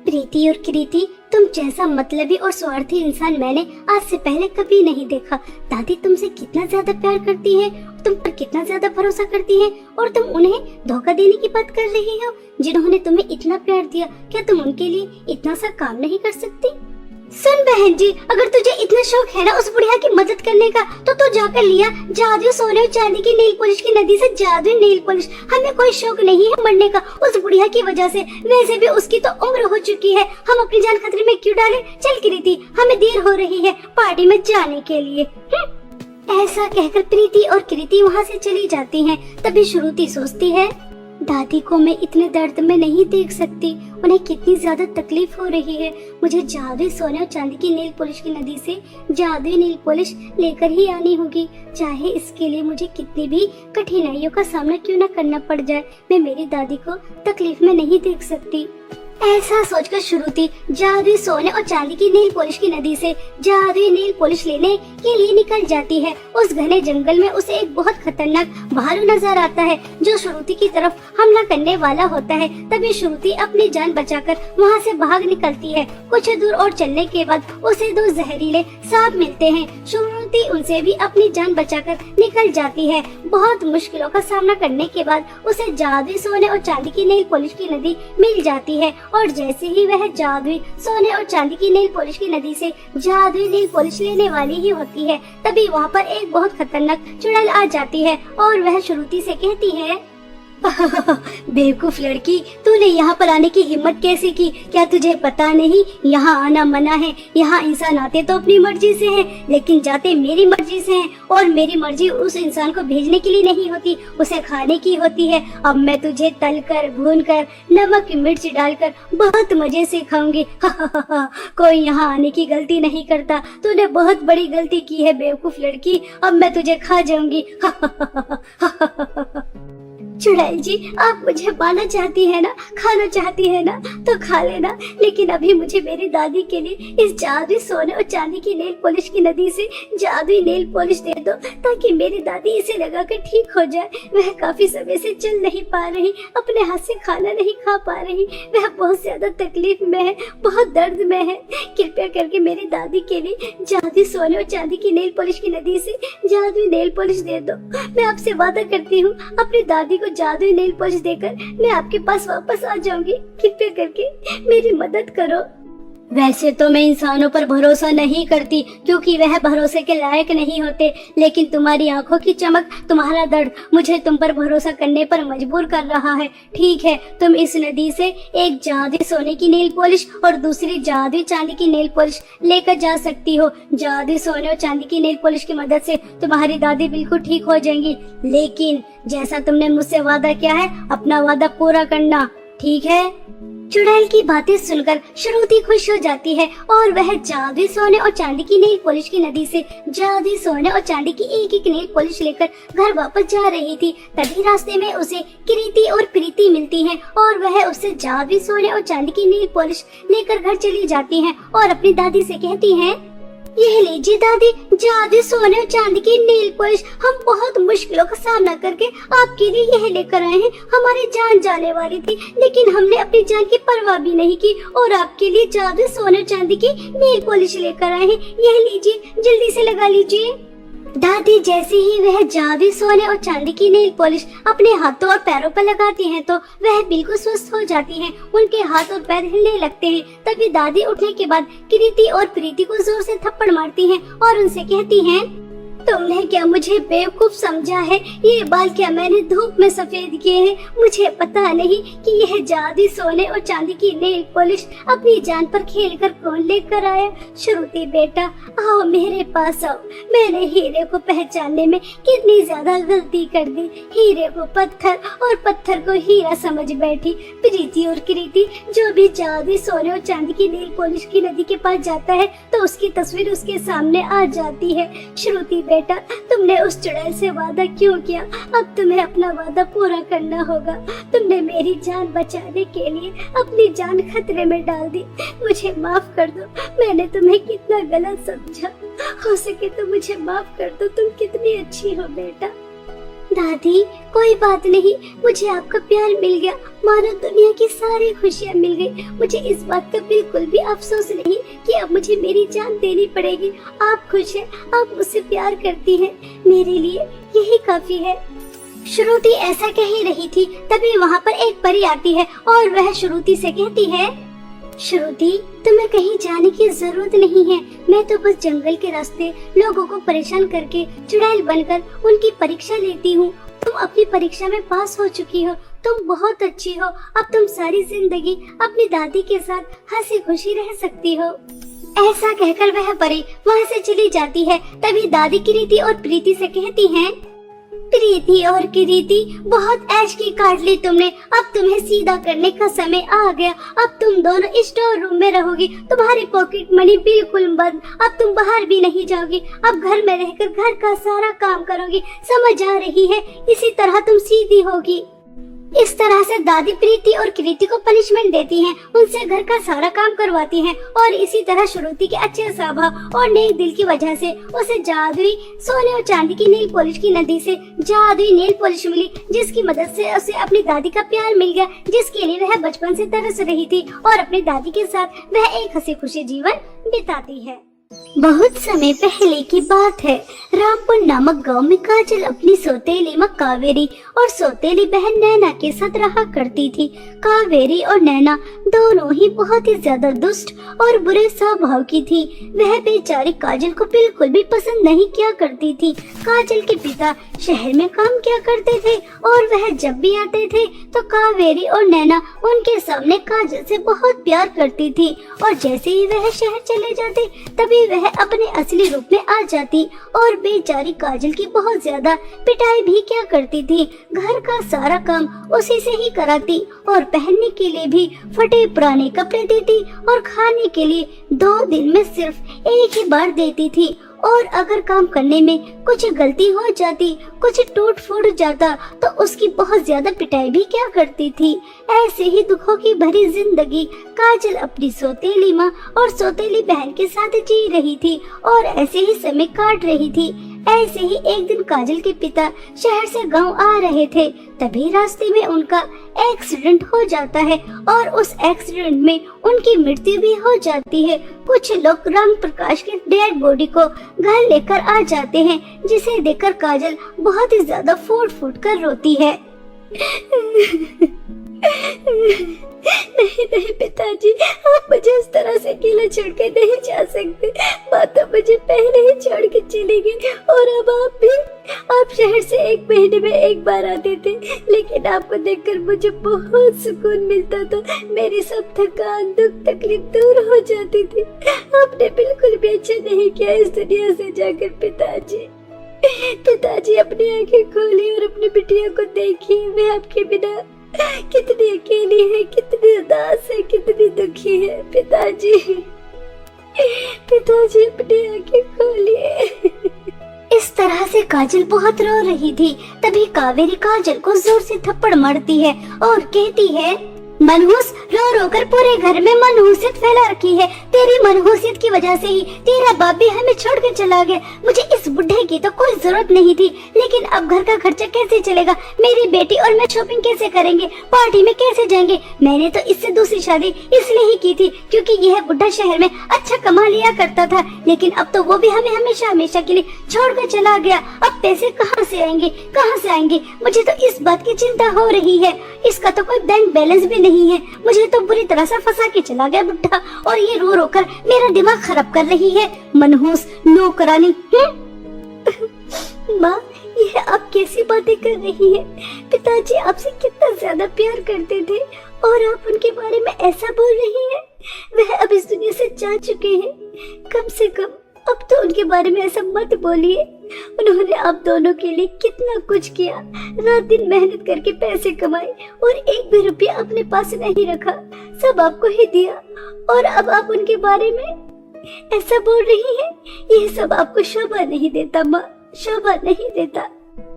प्रीति और कृति तुम जैसा मतलबी और स्वार्थी इंसान मैंने आज से पहले कभी नहीं देखा। दादी तुमसे कितना ज्यादा प्यार करती है, तुम पर कितना ज्यादा भरोसा करती है, और तुम उन्हें धोखा देने की बात कर रही हो। जिन्होंने तुम्हें इतना प्यार दिया, क्या तुम उनके लिए इतना सा काम नहीं कर सकती? सुन बहन जी, अगर तुझे इतना शौक है ना उस बुढ़िया की मदद करने का, तो तू जाकर लिया जादू सोने और चांदी की नेल पॉलिश की नदी से जादू नेल पॉलिश। हमें कोई शौक नहीं है मरने का उस बुढ़िया की वजह से। वैसे भी उसकी तो उम्र हो चुकी है, हम अपनी जान खतरे में क्यों डालें? चल कृति, हमें देर हो रही है पार्टी में जाने के लिए। ऐसा कहकर प्रीति और कृति वहाँ से चली जाती हैं। तभी श्रुति सोचती है, दादी को मैं इतने दर्द में नहीं देख सकती, उन्हें कितनी ज्यादा तकलीफ हो रही है। मुझे जादुई सोने और चांदी की नेल पॉलिश की नदी से जादुई नेल पॉलिश लेकर ही आनी होगी, चाहे इसके लिए मुझे कितनी भी कठिनाइयों का सामना क्यों न करना पड़ जाए। मैं मेरी दादी को तकलीफ में नहीं देख सकती। ऐसा सोचकर श्रुति जादुई सोने और चांदी की नेल पॉलिश की नदी से जादुई नेल पॉलिश लेने के लिए निकल जाती है। उस घने जंगल में उसे एक बहुत खतरनाक भालू नजर आता है जो श्रुति की तरफ हमला करने वाला होता है। तभी श्रुति अपनी जान बचाकर वहां से भाग निकलती है। कुछ दूर और चलने के बाद उसे दो जहरीले सांप मिलते हैं। श्रुति उनसे भी अपनी जान बचाकर निकल जाती है। बहुत मुश्किलों का सामना करने के बाद उसे जादुई सोने और चांदी की नेल पॉलिश की नदी मिल जाती है। और जैसे ही वह जादुई सोने और चांदी की नेल पॉलिश की नदी से जादुई नेल पॉलिश लेने वाली ही होती है, तभी वहाँ पर एक बहुत खतरनाक चुड़ैल आ जाती है और वह श्रुति से कहती है, बेवकूफ लड़की, तूने यहाँ पर आने की हिम्मत कैसे की? क्या तुझे पता नहीं यहाँ आना मना है? यहाँ इंसान आते तो अपनी मर्जी से हैं, लेकिन जाते मेरी मर्जी से हैं। और मेरी मर्जी उस इंसान को भेजने के लिए नहीं होती, उसे खाने की होती है। अब मैं तुझे तलकर, भूनकर, नमक मिर्च डालकर बहुत मजे से खाऊंगी। कोई यहाँ आने की गलती नहीं करता, तूने बहुत बड़ी गलती की है बेवकूफ लड़की, अब मैं तुझे खा जाऊंगी। चुड़ैल जी, आप मुझे पाना चाहती है ना, खाना चाहती है ना, तो खा लेना, लेकिन अभी मुझे मेरी दादी के लिए इस जादुई सोने और चांदी की नेल पॉलिश की नदी से जादुई नेल पॉलिश दे दो, ताकि मेरी दादी इसे लगाकर ठीक हो जाए। वह काफी समय से चल नहीं पा रही, अपने हाथ से खाना नहीं खा पा रही, वह बहुत ज्यादा तकलीफ में है, बहुत दर्द में है। कृपया करके मेरी दादी के लिए जादुई सोने और चांदी की नेल पॉलिश की नदी से जादुई नेल पॉलिश दे दो। मैं आपसे वादा करती हूँ, अपनी दादी को जादुई नेल पॉलिश देकर मैं आपके पास वापस आ जाऊंगी। कृपया करके मेरी मदद करो। वैसे तो मैं इंसानों पर भरोसा नहीं करती क्योंकि वह भरोसे के लायक नहीं होते, लेकिन तुम्हारी आंखों की चमक, तुम्हारा दर्द मुझे तुम पर भरोसा करने पर मजबूर कर रहा है। ठीक है, तुम इस नदी से एक जादुई सोने की नेल पॉलिश और दूसरी जादुई चांदी की नेल पॉलिश लेकर जा सकती हो। जादुई सोने और चांदी की नेल पॉलिश की मदद से तुम्हारी दादी बिल्कुल ठीक हो जाएंगी, लेकिन जैसा तुमने मुझसे वादा किया है, अपना वादा पूरा करना, ठीक है? चुड़ैल की बातें सुनकर श्रुति खुश हो जाती है और वह जादुई सोने और चांदी की नेल पॉलिश की नदी से जादुई सोने और चांदी की एक एक नेल पॉलिश लेकर घर वापस जा रही थी। तभी रास्ते में उसे कृति और प्रीति मिलती हैं और वह उससे जादुई सोने और चांदी की नेल पॉलिश लेकर घर चली जाती हैं और अपनी दादी से कहती हैं, यह लीजिए दादी, जादुई सोने और चांदी की नेल पॉलिश। हम बहुत मुश्किलों का सामना करके आपके लिए यह लेकर आए हैं। हमारी जान जाने वाली थी, लेकिन हमने अपनी जान की परवाह भी नहीं की और आपके लिए जादुई सोने और चांदी की नेल पॉलिश लेकर आए हैं। यह लीजिए, जल्दी से लगा लीजिए। दादी जैसे ही वह जादुई सोने और चांदी की नेल पॉलिश अपने हाथों और पैरों पर लगाती हैं तो वह बिल्कुल स्वस्थ हो जाती हैं। उनके हाथ और पैर हिलने लगते हैं। तभी दादी उठने के बाद कृति और प्रीति को जोर से थप्पड़ मारती हैं और उनसे कहती हैं, तुमने क्या मुझे बेवकूफ समझा है? ये बाल क्या मैंने धूप में सफेद किए हैं? मुझे पता नहीं कि यह जादुई सोने और चांदी की नेल पॉलिश अपनी जान पर खेलकर कौन लेकर आया? श्रुति बेटा, आओ मेरे पास आओ। मैंने हीरे को पहचानने में कितनी ज्यादा गलती कर दी। हीरे को पत्थर और पत्थर को हीरा समझ बैठी। प्रीति और कृति, जो भी जादुई सोने और चांदी की नेल पॉलिश की नदी के पास जाता है तो उसकी तस्वीर उसके सामने आ जाती है। श्रुति बेटा, तुमने उस चुड़ैल से वादा क्यों किया? अब तुम्हें अपना वादा पूरा करना होगा। तुमने मेरी जान बचाने के लिए अपनी जान खतरे में डाल दी। मुझे माफ कर दो, मैंने तुम्हें कितना गलत समझा। हो सके तो मुझे माफ कर दो। तुम कितनी अच्छी हो बेटा। दादी कोई बात नहीं, मुझे आपका प्यार मिल गया, मानो दुनिया की सारी खुशियाँ मिल गई। मुझे इस बात का बिल्कुल भी अफसोस नहीं कि अब मुझे मेरी जान देनी पड़ेगी। आप खुश हैं, आप मुझसे प्यार करती हैं, मेरे लिए यही काफी है। श्रुति ऐसा कह ही रही थी, तभी वहाँ पर एक परी आती है और वह श्रुति से कहती है, श्रुति तुम्हें कहीं जाने की जरूरत नहीं है। मैं तो बस जंगल के रास्ते लोगों को परेशान करके चुड़ैल बनकर उनकी परीक्षा लेती हूँ। तुम अपनी परीक्षा में पास हो चुकी हो, तुम बहुत अच्छी हो। अब तुम सारी जिंदगी अपनी दादी के साथ हंसी खुशी रह सकती हो। ऐसा कहकर वह परी वहाँ से चली जाती है। तभी दादी कृति और प्रीति से कहती हैं, प्रीति और कृति, बहुत ऐश की काट ली तुमने। अब तुम्हें सीधा करने का समय आ गया। अब तुम दोनों स्टोर रूम में रहोगी। तुम्हारी पॉकेट मनी बिल्कुल बंद। अब तुम बाहर भी नहीं जाओगी। अब घर में रहकर घर का सारा काम करोगी। समझ आ रही है? इसी तरह तुम सीधी होगी। इस तरह से दादी प्रीति और कृति को पनिशमेंट देती हैं, उनसे घर का सारा काम करवाती हैं और इसी तरह श्रुति के अच्छे स्वभाव और नेक दिल की वजह से उसे जादुई सोने और चांदी की नेल पॉलिश की नदी से जादुई नेल पॉलिश मिली, जिसकी मदद से उसे अपनी दादी का प्यार मिल गया, जिसके लिए वह बचपन से तरस रही थी और अपनी दादी के साथ वह एक हंसी खुशी जीवन बिताती है। बहुत समय पहले की बात है। रामपुर नामक गांव में काजल अपनी सौतेली माँ कावेरी और सौतेली बहन नैना के साथ रहा करती थी। कावेरी और नैना दोनों ही बहुत ही ज्यादा दुष्ट और बुरे स्वभाव की थी। वह बेचारी काजल को बिल्कुल भी पसंद नहीं किया करती थी। काजल के पिता शहर में काम किया करते थे और वह जब भी आते थे तो कावेरी और नैना उनके सामने काजल से बहुत प्यार करती थी और जैसे ही वह शहर चले जाते तभी वह अपने असली रूप में आ जाती और बेचारी काजल की बहुत ज्यादा पिटाई भी क्या करती थी। घर का सारा काम उसी से ही कराती और पहनने के लिए भी फटे पुराने कपड़े देती और खाने के लिए 2 दिन में सिर्फ एक ही बार देती थी। और अगर काम करने में कुछ गलती हो जाती, कुछ टूट फूट जाता तो उसकी बहुत ज्यादा पिटाई भी क्या करती थी। ऐसे ही दुखों की भरी जिंदगी काजल अपनी सौतेली माँ और सौतेली बहन के साथ जी रही थी और ऐसे ही समय काट रही थी। ऐसे ही एक दिन काजल के पिता शहर से गांव आ रहे थे, तभी रास्ते में उनका एक्सीडेंट हो जाता है और उस एक्सीडेंट में उनकी मृत्यु भी हो जाती है। कुछ लोग राम प्रकाश के डेड बॉडी को घर लेकर आ जाते हैं, जिसे देखकर काजल बहुत ही ज्यादा फूट फूट कर रोती है। नहीं नहीं पिताजी, आप मुझे इस तरह से अकेला छोड़ के नहीं जा सकते। माँ तो मुझे पहले ही छोड़ के चली गई, और अब आप भी। आप शहर से 1 महीने में 1 बार आते थे, लेकिन आपको देखकर मुझे बहुत सुकून मिलता था। मेरी सब थकान, दुख, तकलीफ दूर हो जाती थी। आपने बिल्कुल भी अच्छा नहीं किया इस दुनिया से जाकर पिताजी। पिताजी, अपनी आंखें खोलिए और अपनी बिटिया को देखिए। मैं आपके बिना कितनी अकेली है, कितनी उदास है, कितनी दुखी है। पिताजी, पिताजी, अपनी आंखें खोलिए। इस तरह से काजल बहुत रो रही थी। तभी कावेरी काजल को जोर से थप्पड़ मारती है और कहती है, मनहूस, रो रो कर पूरे घर में मनहूसियत फैला रखी है। तेरी मनहूसियत की वजह से ही तेरा बाप भी हमें छोड़ कर चला गया। मुझे इस बुढ़े की तो कोई जरूरत नहीं थी, लेकिन अब घर का खर्चा कैसे चलेगा? मेरी बेटी और मैं शॉपिंग कैसे करेंगे? पार्टी में कैसे जाएंगे? मैंने तो इससे दूसरी शादी इसलिए ही की थी क्योंकि यह बुढ़ा शहर में अच्छा कमा लिया करता था, लेकिन अब तो वो भी हमें हमेशा हमेशा के लिए छोड़ कर चला गया। अब पैसे कहाँ से आएंगे, कहाँ से आएंगे? मुझे तो इस बात की चिंता हो रही है। इसका तो कोई बैंक बैलेंस भी नहीं है। मुझे तो बुरी तरह से फंसा के चला गया बुढ़ा, और ये रो रो कर मेरा दिमाग खराब कर रही है। मनहूस नौकरानी। माँ, ये आप कैसी बातें कर रही है? पिताजी आपसे कितना ज्यादा प्यार करते थे और आप उनके बारे में ऐसा बोल रही हैं। वह अब इस दुनिया से जा चुके हैं। कम से कम अब तो उनके बारे में ऐसा मत बोलिए। उन्होंने आप दोनों के लिए कितना कुछ किया, रात दिन मेहनत करके पैसे कमाए और 1 भी रुपया अपने पास नहीं रखा, सब आपको ही दिया, और अब आप उनके बारे में ऐसा बोल रही हैं। यह सब आपको शोभा नहीं देता माँ, शोभा नहीं देता।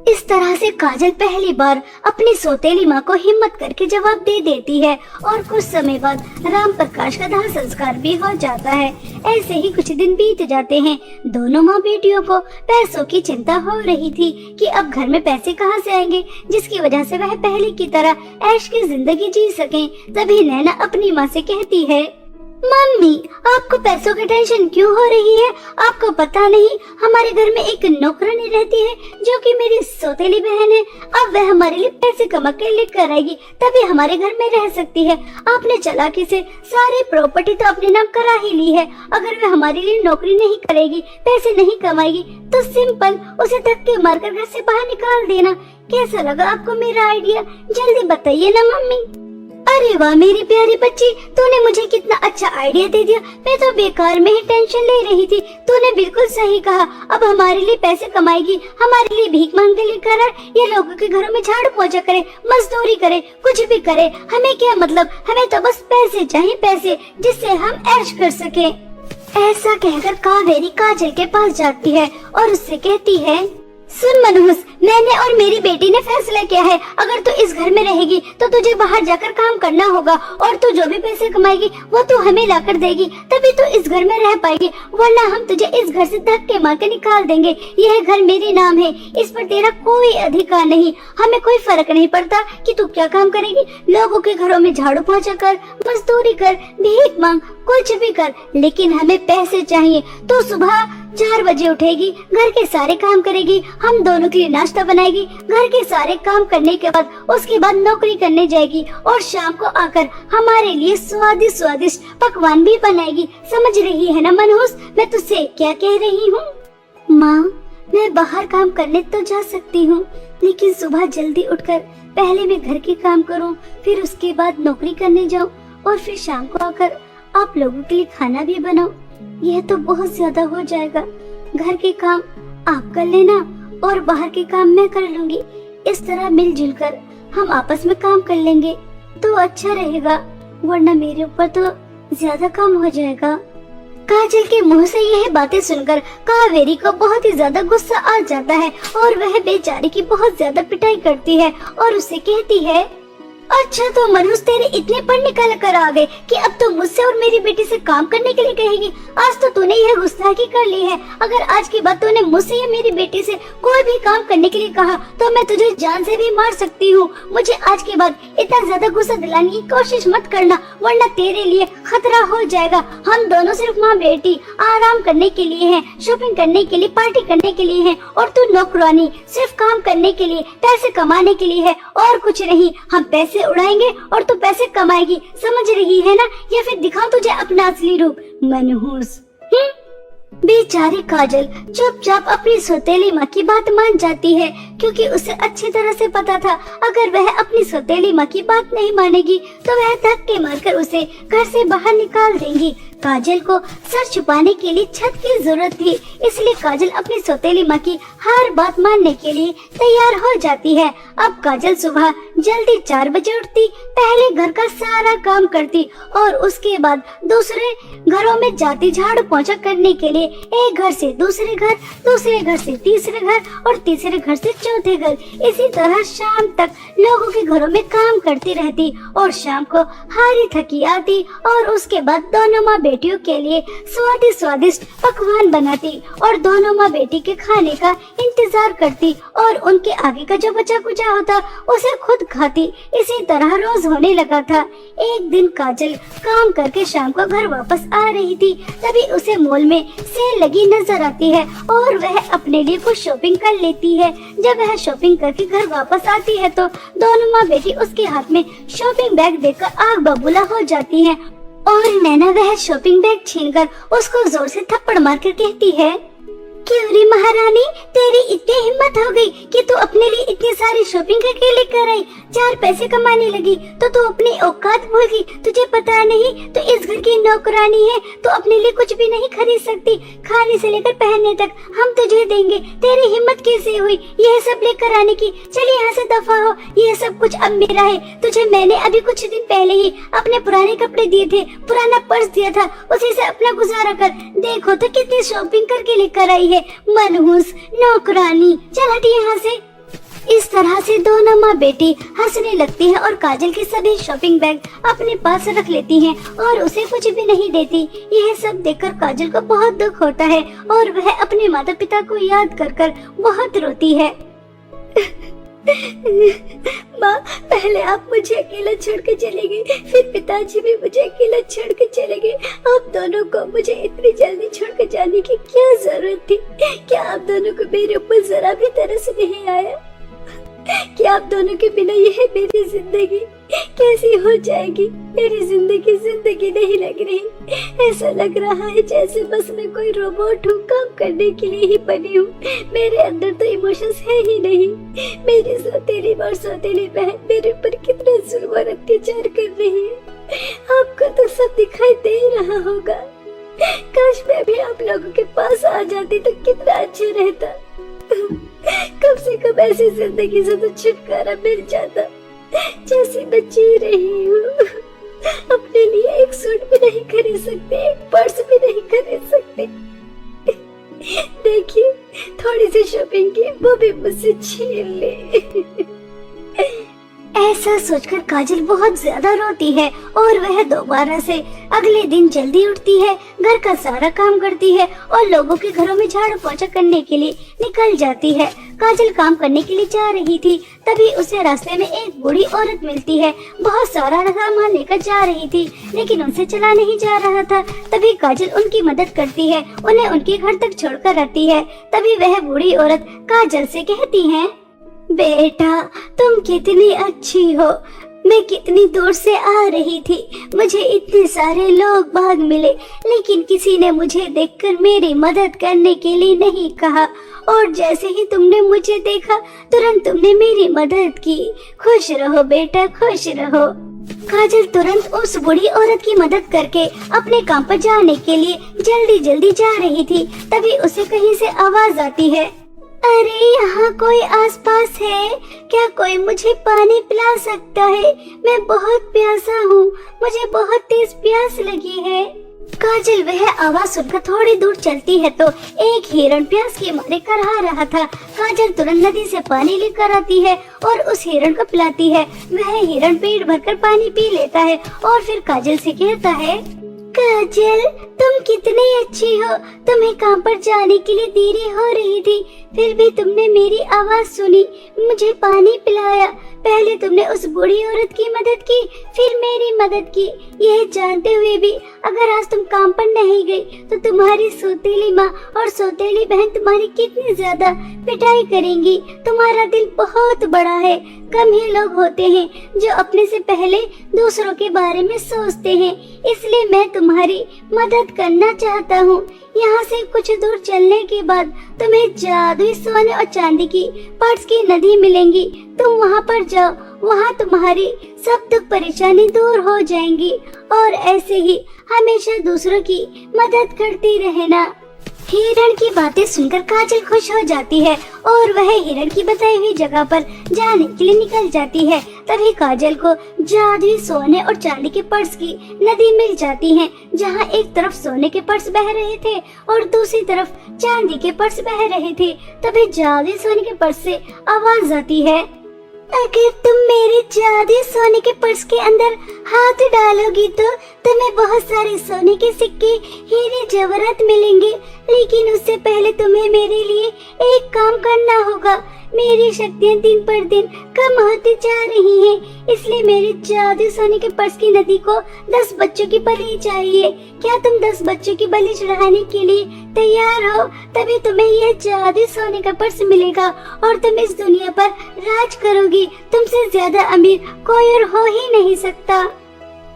इस तरह से काजल पहली बार अपनी सौतेली माँ को हिम्मत करके जवाब दे देती है, और कुछ समय बाद राम प्रकाश का दाह संस्कार भी हो जाता है। ऐसे ही कुछ दिन बीत जाते हैं। दोनों माँ बेटियों को पैसों की चिंता हो रही थी कि अब घर में पैसे कहाँ से आएंगे, जिसकी वजह से वह पहले की तरह ऐश की जिंदगी जी सकें। तभी नैना अपनी माँ से कहती है, मम्मी, आपको पैसों की टेंशन क्यों हो रही है? आपको पता नहीं हमारे घर में एक नौकरानी रहती है जो कि मेरी सौतेली बहन है। अब वह हमारे लिए पैसे कमा कर लेकर आएगी, तभी हमारे घर में रह सकती है। आपने चालाकी से सारी प्रॉपर्टी तो अपने नाम करा ही ली है। अगर वह हमारे लिए नौकरी नहीं करेगी, पैसे नहीं कमाएगी, तो सिंपल उसे धक्के मारकर घर से बाहर निकाल देना। कैसा लगा आपको मेरा आइडिया? जल्दी बताइए ना मम्मी। अरे वाह मेरी प्यारी बच्ची, तूने मुझे कितना अच्छा आइडिया दे दिया। मैं तो बेकार में ही टेंशन ले रही थी। तूने बिल्कुल सही कहा। अब हमारे लिए पैसे कमाएगी, हमारे लिए भीख मांग के लेकर आए, या लोगों के घरों में झाड़ू पोछा करे, मजदूरी करे, कुछ भी करे, हमें क्या मतलब? हमें तो बस पैसे चाहिए, पैसे, जिससे हम ऐश कर सके। ऐसा कहकर कावेरी काजल के पास जाती है और उससे कहती है, सुन मनहूस, मैंने और मेरी बेटी ने फैसला किया है। अगर तू इस घर में रहेगी तो तुझे बाहर जाकर काम करना होगा, और तू जो भी पैसे कमाएगी वो तू हमें लाकर देगी, तभी तू इस घर में रह पाएगी, वरना हम तुझे इस घर से धक्के मार के निकाल देंगे। यह घर मेरे नाम है, इस पर तेरा कोई अधिकार नहीं। हमें कोई फर्क नहीं पड़ता कि तू क्या काम करेगी। लोगों के घरों में झाड़ू पोछा कर, मजदूरी कर, भीख मांग, कुछ भी कर, लेकिन हमें पैसे चाहिए। तो सुबह 4 बजे उठेगी, घर के सारे काम करेगी, हम दोनों के लिए नाश्ता बनाएगी, घर के सारे काम करने के बाद उसके बाद नौकरी करने जाएगी, और शाम को आकर हमारे लिए स्वादिष्ट स्वादिष्ट पकवान भी बनाएगी। समझ रही है ना मनहूस, मैं तुझसे क्या कह रही हूँ? माँ, मैं बाहर काम करने तो जा सकती हूँ, लेकिन सुबह जल्दी उठकर पहले मैं घर के काम करूँ, फिर उसके बाद नौकरी करने जाऊँ, और फिर शाम को आकर आप लोगों के लिए खाना भी बनाओ। यह तो बहुत ज्यादा हो जाएगा। घर के काम आप कर लेना और बाहर के काम मैं कर लूंगी। इस तरह मिलजुल कर हम आपस में काम कर लेंगे तो अच्छा रहेगा, वरना मेरे ऊपर तो ज्यादा काम हो जाएगा। काजल के मुंह से यह बातें सुनकर कावेरी को बहुत ही ज्यादा गुस्सा आ जाता है, और वह बेचारी की बहुत ज्यादा पिटाई करती है और उसे कहती है, अच्छा तो मनहूस, तेरे इतने पढ़ निकल कर आ गए कि अब तो मुझसे और मेरी बेटी से काम करने के लिए कहेगी। आज तो तूने यह गुस्ताखी कर ली है। अगर आज के बाद तूने मुझसे या मेरी बेटी से कोई भी काम करने के लिए कहा तो मैं तुझे जान से भी मार सकती हूँ। मुझे आज के बाद इतना ज्यादा गुस्सा दिलाने की कोशिश मत करना, वरना तेरे लिए खतरा हो जाएगा। हम दोनों सिर्फ माँ बेटी आराम करने के लिए हैं, शॉपिंग करने के लिए, पार्टी करने के लिए हैं, और तू नौकरानी सिर्फ काम करने के लिए, पैसे कमाने के लिए है, और कुछ नहीं। हम पैसे पैसे उड़ाएंगे और तू पैसे कमाएगी, समझ रही है ना? या फिर दिखाऊं तुझे अपना असली रूप, मनहूस। बेचारी काजल चुपचाप अपनी सौतेली माँ की बात मान जाती है, क्योंकि उसे अच्छी तरह से पता था अगर वह अपनी सौतेली माँ की बात नहीं मानेगी तो वह धक्के मारकर उसे घर से बाहर निकाल देंगी। काजल को सर छुपाने के लिए छत की जरूरत थी, इसलिए काजल अपनी सौतेली माँ की हर बात मानने के लिए तैयार हो जाती है। अब काजल सुबह जल्दी 4 बजे उठती, पहले घर का सारा काम करती और उसके बाद दूसरे घरों में जाती झाड़ू पोंछा करने के लिए। एक घर से दूसरे घर, दूसरे घर से तीसरे घर और तीसरे घर से चौथे घर, इसी तरह शाम तक लोगों के घरों में काम करती रहती और शाम को हारी थकी आती और उसके बाद दोनों माँ बेटियों के लिए स्वादिष्ट पकवान बनाती और दोनों माँ बेटी के खाने का इंतजार करती और उनके आगे का जो बचा कुचा होता उसे खुद खाती। इसी तरह रोज होने लगा था। एक दिन काजल काम करके शाम को घर वापस आ रही थी, तभी उसे मॉल में सेल लगी नजर आती है और वह अपने लिए कुछ शॉपिंग कर लेती है। जब वह शॉपिंग करके घर वापस आती है तो दोनों माँ बेटी उसके हाथ में शॉपिंग बैग देखकर आग बबूला हो जाती है और नैना वह शॉपिंग बैग छीनकर उसको जोर से थप्पड़ मारकर कहती है, क्यों रे महारानी, तेरी इतनी हिम्मत हो गई कि तू अपने लिए इतनी सारी शॉपिंग अकेले कर आई, 4 पैसे कमाने लगी तो तू अपनी औकात भूल गई। तुझे पता नहीं तो इस घर की नौकरानी है, तो अपने लिए कुछ भी नहीं खरीद सकती, खाने से लेकर पहनने तक हम तुझे देंगे। तेरी हिम्मत कैसे हुई यह सब लेकर आने की? चल यहाँ से दफा हो, यह सब कुछ अब मेरा है। तुझे मैंने अभी कुछ दिन पहले ही अपने पुराने कपड़े दिए थे, पुराना पर्स दिया था, उसी से अपना गुजारा कर। देखो तो कितनी शॉपिंग करके लेकर आई है मनहूस नौकरानी, चल हट यहाँ से। इस तरह से दोनों माँ बेटी हंसने लगती है और काजल के सभी शॉपिंग बैग अपने पास रख लेती हैं और उसे कुछ भी नहीं देती। यह सब देखकर काजल को बहुत दुख होता है और वह अपने माता पिता को याद कर बहुत रोती है। माँ, पहले आप मुझे अकेला छोड़ के चले गए, फिर पिताजी भी मुझे अकेला छोड़ के चले गए। आप दोनों को मुझे इतनी जल्दी छोड़ के जाने की क्या जरूरत थी? क्या आप दोनों को मेरे ऊपर जरा भी तरस नहीं आया? क्या आप दोनों के बिना यह मेरी जिंदगी कैसी हो जाएगी? मेरी जिंदगी नहीं लग रही। ऐसा लग रहा है जैसे बस मैं कोई रोबोट हूँ, काम करने के लिए ही बनी हूँ। मेरे अंदर तो इमोशंस है ही नहीं। मेरी सौतेली और सौतेली बहन मेरे ऊपर कितना जुल्म और अत्याचार कर रही है। आपको तो सब दिखाई दे रहा होगा। काश मैं भी आप लोगों के पास आ जाती तो कितना अच्छा रहता। कम से कम ऐसी जिंदगी से तो छुटकारा मिल जाता जैसी मैं जी रही हूँ। अपने लिए एक सूट भी नहीं खरीद सकते, एक पर्स भी नहीं खरीद सकते। देखिए, थोड़ी सी शॉपिंग की वो भी मुझसे छीन ले। ऐसा सोचकर काजल बहुत ज्यादा रोती है और वह दोबारा से अगले दिन जल्दी उठती है, घर का सारा काम करती है और लोगों के घरों में झाड़ू पोंछा करने के लिए निकल जाती है। काजल काम करने के लिए जा रही थी, तभी उसे रास्ते में एक बूढ़ी औरत मिलती है। बहुत सारा सामान लेकर जा रही थी, लेकिन उनसे चला नहीं जा रहा था। तभी काजल उनकी मदद करती है, उन्हें उनके घर तक छोड़कर आती है। तभी वह बूढ़ी औरत काजल से कहती है, बेटा, तुम कितनी अच्छी हो। मैं कितनी दूर से आ रही थी, मुझे इतने सारे लोग बाग मिले, लेकिन किसी ने मुझे देखकर मेरी मदद करने के लिए नहीं कहा, और जैसे ही तुमने मुझे देखा तुरंत तुमने मेरी मदद की। खुश रहो बेटा, खुश रहो। काजल तुरंत उस बूढ़ी औरत की मदद करके अपने काम पर जाने के लिए जल्दी जा रही थी। तभी उसे कहीं से आवाज आती है, अरे यहाँ कोई आसपास है क्या? कोई मुझे पानी पिला सकता है? मैं बहुत प्यासा हूँ, मुझे बहुत तेज प्यास लगी है। काजल वह आवाज सुनकर थोड़ी दूर चलती है तो एक हिरण प्यास के मारे करहा रहा था। काजल तुरंत नदी से पानी लेकर आती है और उस हिरण को पिलाती है। वह हिरण पेट भरकर पानी पी लेता है और फिर काजल से कहता है, काजल, तुम कितनी अच्छी हो। तुम्हें काम पर जाने के लिए देरी हो रही थी, फिर भी तुमने मेरी आवाज सुनी, मुझे पानी पिलाया। पहले तुमने उस बूढ़ी औरत की मदद की, फिर मेरी मदद की। यह जानते हुए भी अगर आज तुम काम पर नहीं गई तो तुम्हारी सौतेली माँ और सौतेली बहन तुम्हारी कितनी ज्यादा पिटाई करेंगी। तुम्हारा दिल बहुत बड़ा है। कम ही लोग होते हैं जो अपने से पहले दूसरों के बारे में सोचते हैं, इसलिए मैं तुम्हारी मदद करना चाहता हूँ। यहाँ से कुछ दूर चलने के बाद तुम्हें जादुई सोने और चांदी की पर्स की नदी मिलेंगी। तुम वहाँ पर जाओ, वहाँ तुम्हारी सब दुख परेशानी दूर हो जाएंगी और ऐसे ही हमेशा दूसरों की मदद करती रहना। हिरण की बातें सुनकर काजल खुश हो जाती है और वह हिरण की बताई हुई जगह पर जाने के लिए निकल जाती है। तभी काजल को जादुई सोने और चांदी के पर्स की नदी मिल जाती है, जहाँ एक तरफ सोने के पर्स बह रहे थे और दूसरी तरफ चांदी के पर्स बह रहे थे। तभी जादुई सोने के पर्स से आवाज आती है, अगर तुम मेरे जादुई सोने के पर्स के अंदर हाथ डालोगी तो तुम्हें बहुत सारे सोने के सिक्के, हीरे जवाहरात मिलेंगे। लेकिन उससे पहले तुम्हें मेरे लिए एक काम करना होगा। मेरी शक्तियाँ दिन पर दिन कम होती जा रही हैं, इसलिए मेरे जादुई सोने के पर्स की नदी को 10 बच्चों की बलि चाहिए। क्या तुम 10 बच्चों की बलि चढ़ाने के लिए तैयार हो? तभी तुम्हें यह जादुई सोने का पर्स मिलेगा और तुम इस दुनिया पर राज करोगी। तुमसे ज्यादा अमीर कोई और हो ही नहीं सकता।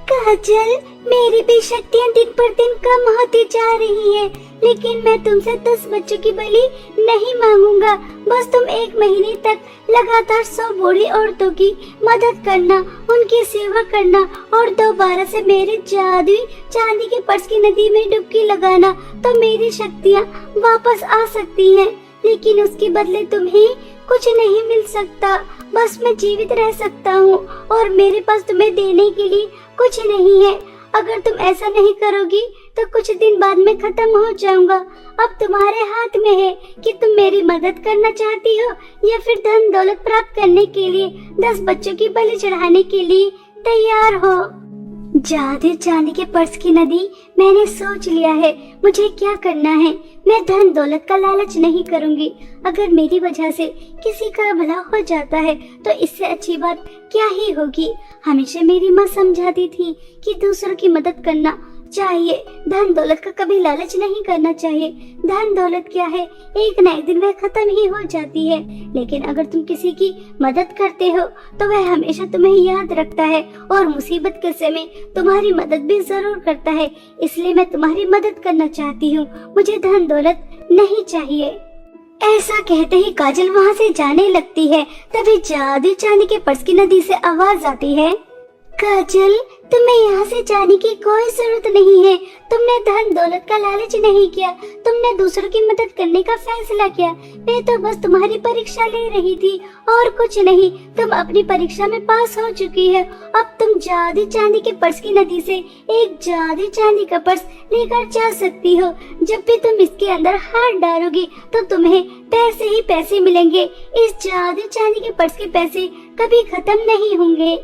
काजल, मेरी भी शक्तियाँ दिन पर दिन कम होती जा रही है, लेकिन मैं तुमसे 10 बच्चों की बलि नहीं मांगूंगा। बस तुम 1 महीने तक लगातार 100 बूढ़ी औरतों की मदद करना, उनकी सेवा करना और दोबारा से मेरे जादुई चांदी के पर्स की नदी में डुबकी लगाना, तो मेरी शक्तियाँ वापस आ सकती हैं। लेकिन उसके बदले तुम्हें कुछ नहीं मिल सकता, बस मैं जीवित रह सकता हूँ और मेरे पास तुम्हें देने के लिए कुछ नहीं है। अगर तुम ऐसा नहीं करोगी तो कुछ दिन बाद मैं खत्म हो जाऊंगा। अब तुम्हारे हाथ में है कि तुम मेरी मदद करना चाहती हो या फिर धन दौलत प्राप्त करने के लिए 10 बच्चों की बलि चढ़ाने के लिए तैयार हो। जादुई चांदी के पर्स की नदी, मैंने सोच लिया है मुझे क्या करना है। मैं धन दौलत का लालच नहीं करूंगी। अगर मेरी वजह से किसी का भला हो जाता है तो इससे अच्छी बात क्या ही होगी। हमेशा मेरी माँ समझाती थी कि दूसरों की मदद करना चाहिए, धन दौलत का कभी लालच नहीं करना चाहिए। धन दौलत क्या है, एक न एक दिन वह खत्म ही हो जाती है, लेकिन अगर तुम किसी की मदद करते हो तो वह हमेशा तुम्हें याद रखता है और मुसीबत के समय तुम्हारी मदद भी जरूर करता है। इसलिए मैं तुम्हारी मदद करना चाहती हूँ, मुझे धन दौलत नहीं चाहिए। ऐसा कहते ही काजल वहाँ से जाने लगती है। तभी जादुई चांदी के पर्स की नदी से आवाज आती है, काजल, तुम्हें यहाँ से जाने की कोई जरूरत नहीं है। तुमने धन दौलत का लालच नहीं किया, तुमने दूसरों की मदद करने का फैसला किया। मैं तो बस तुम्हारी परीक्षा ले रही थी और कुछ नहीं। तुम अपनी परीक्षा में पास हो चुकी है। अब तुम जादुई चांदी के पर्स की नदी से एक जादुई चांदी का पर्स लेकर जा सकती हो। जब भी तुम इसके अंदर हाथ डालोगी तो तुम्हें पैसे ही पैसे मिलेंगे। इस जादुई चांदी के पर्स के पैसे कभी खत्म नहीं होंगे।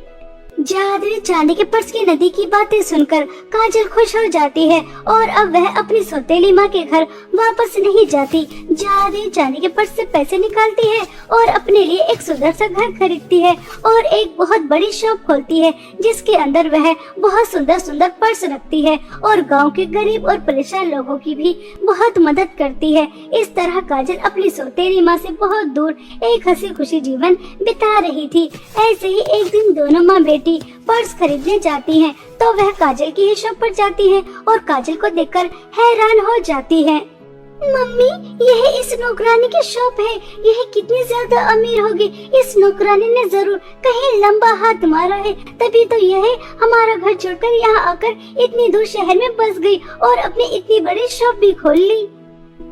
जादुई चांदी के पर्स की नदी की बातें सुनकर काजल खुश हो जाती है और अब वह अपनी सौतेली माँ के घर वापस नहीं जाती। जादुई चांदी के पर्स से पैसे निकालती है और अपने लिए एक सुंदर सा घर खरीदती है और एक बहुत बड़ी शॉप खोलती है, जिसके अंदर वह बहुत सुंदर सुंदर पर्स रखती है और गांव के गरीब और परेशान लोगों की भी बहुत मदद करती है। इस तरह काजल अपनी सौतेली माँ से बहुत दूर एक हंसी खुशी जीवन बिता रही थी। ऐसे ही एक दिन दोनों माँ बेटी पर्स खरीदने जाती हैं, तो वह काजल की ही शॉप पर जाती है और काजल को देखकर हैरान हो जाती है। मम्मी, यह इस नौकरानी की शॉप है। यह कितनी ज्यादा अमीर होगी। इस नौकरानी ने जरूर कहीं लंबा हाथ मारा है, तभी तो यह हमारा घर छोड़कर यहाँ आकर इतनी दूर शहर में बस गई और अपनी इतनी बड़ी शॉप भी खोल ली।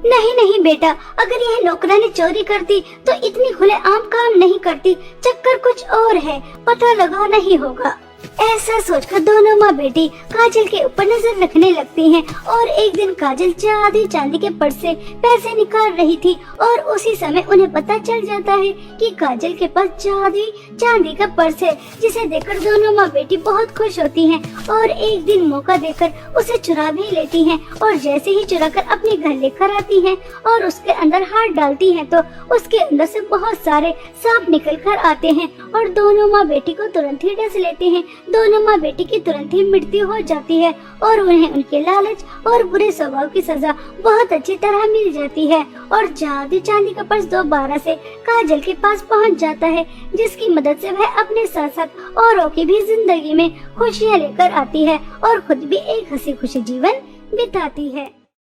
नहीं नहीं बेटा, अगर यह नौकरानी चोरी करती तो इतनी खुले आम काम नहीं करती। चक्कर कुछ और है, पता लगाना ही होगा। ऐसा सोचकर दोनों माँ बेटी काजल के ऊपर नजर रखने लगती हैं और एक दिन काजल आधी चांदी के पर्स से पैसे निकाल रही थी और उसी समय उन्हें पता चल जाता है कि काजल के पास चांदी का पर्स है, जिसे देखकर दोनों माँ बेटी बहुत खुश होती हैं और एक दिन मौका देकर उसे चुरा भी लेती हैं और जैसे ही चुरा कर अपने घर लेकर आती हैं और उसके अंदर हाथ डालती हैं तो उसके अंदर से बहुत सारे सांप निकल कर आते हैं और दोनों माँ बेटी को तुरंत ही डस लेते हैं। दोनों माँ बेटी की तुरंत ही मृत्यु हो जाती है और उन्हें उनके लालच और बुरे स्वभाव की सजा बहुत अच्छी तरह मिल जाती है और जादू चांदी का पर्स दोबारा से काजल के पास पहुंच जाता है, जिसकी मदद से वह अपने साथ साथ औरों की भी जिंदगी में खुशियां लेकर आती है और खुद भी एक हंसी खुशी जीवन बिताती है।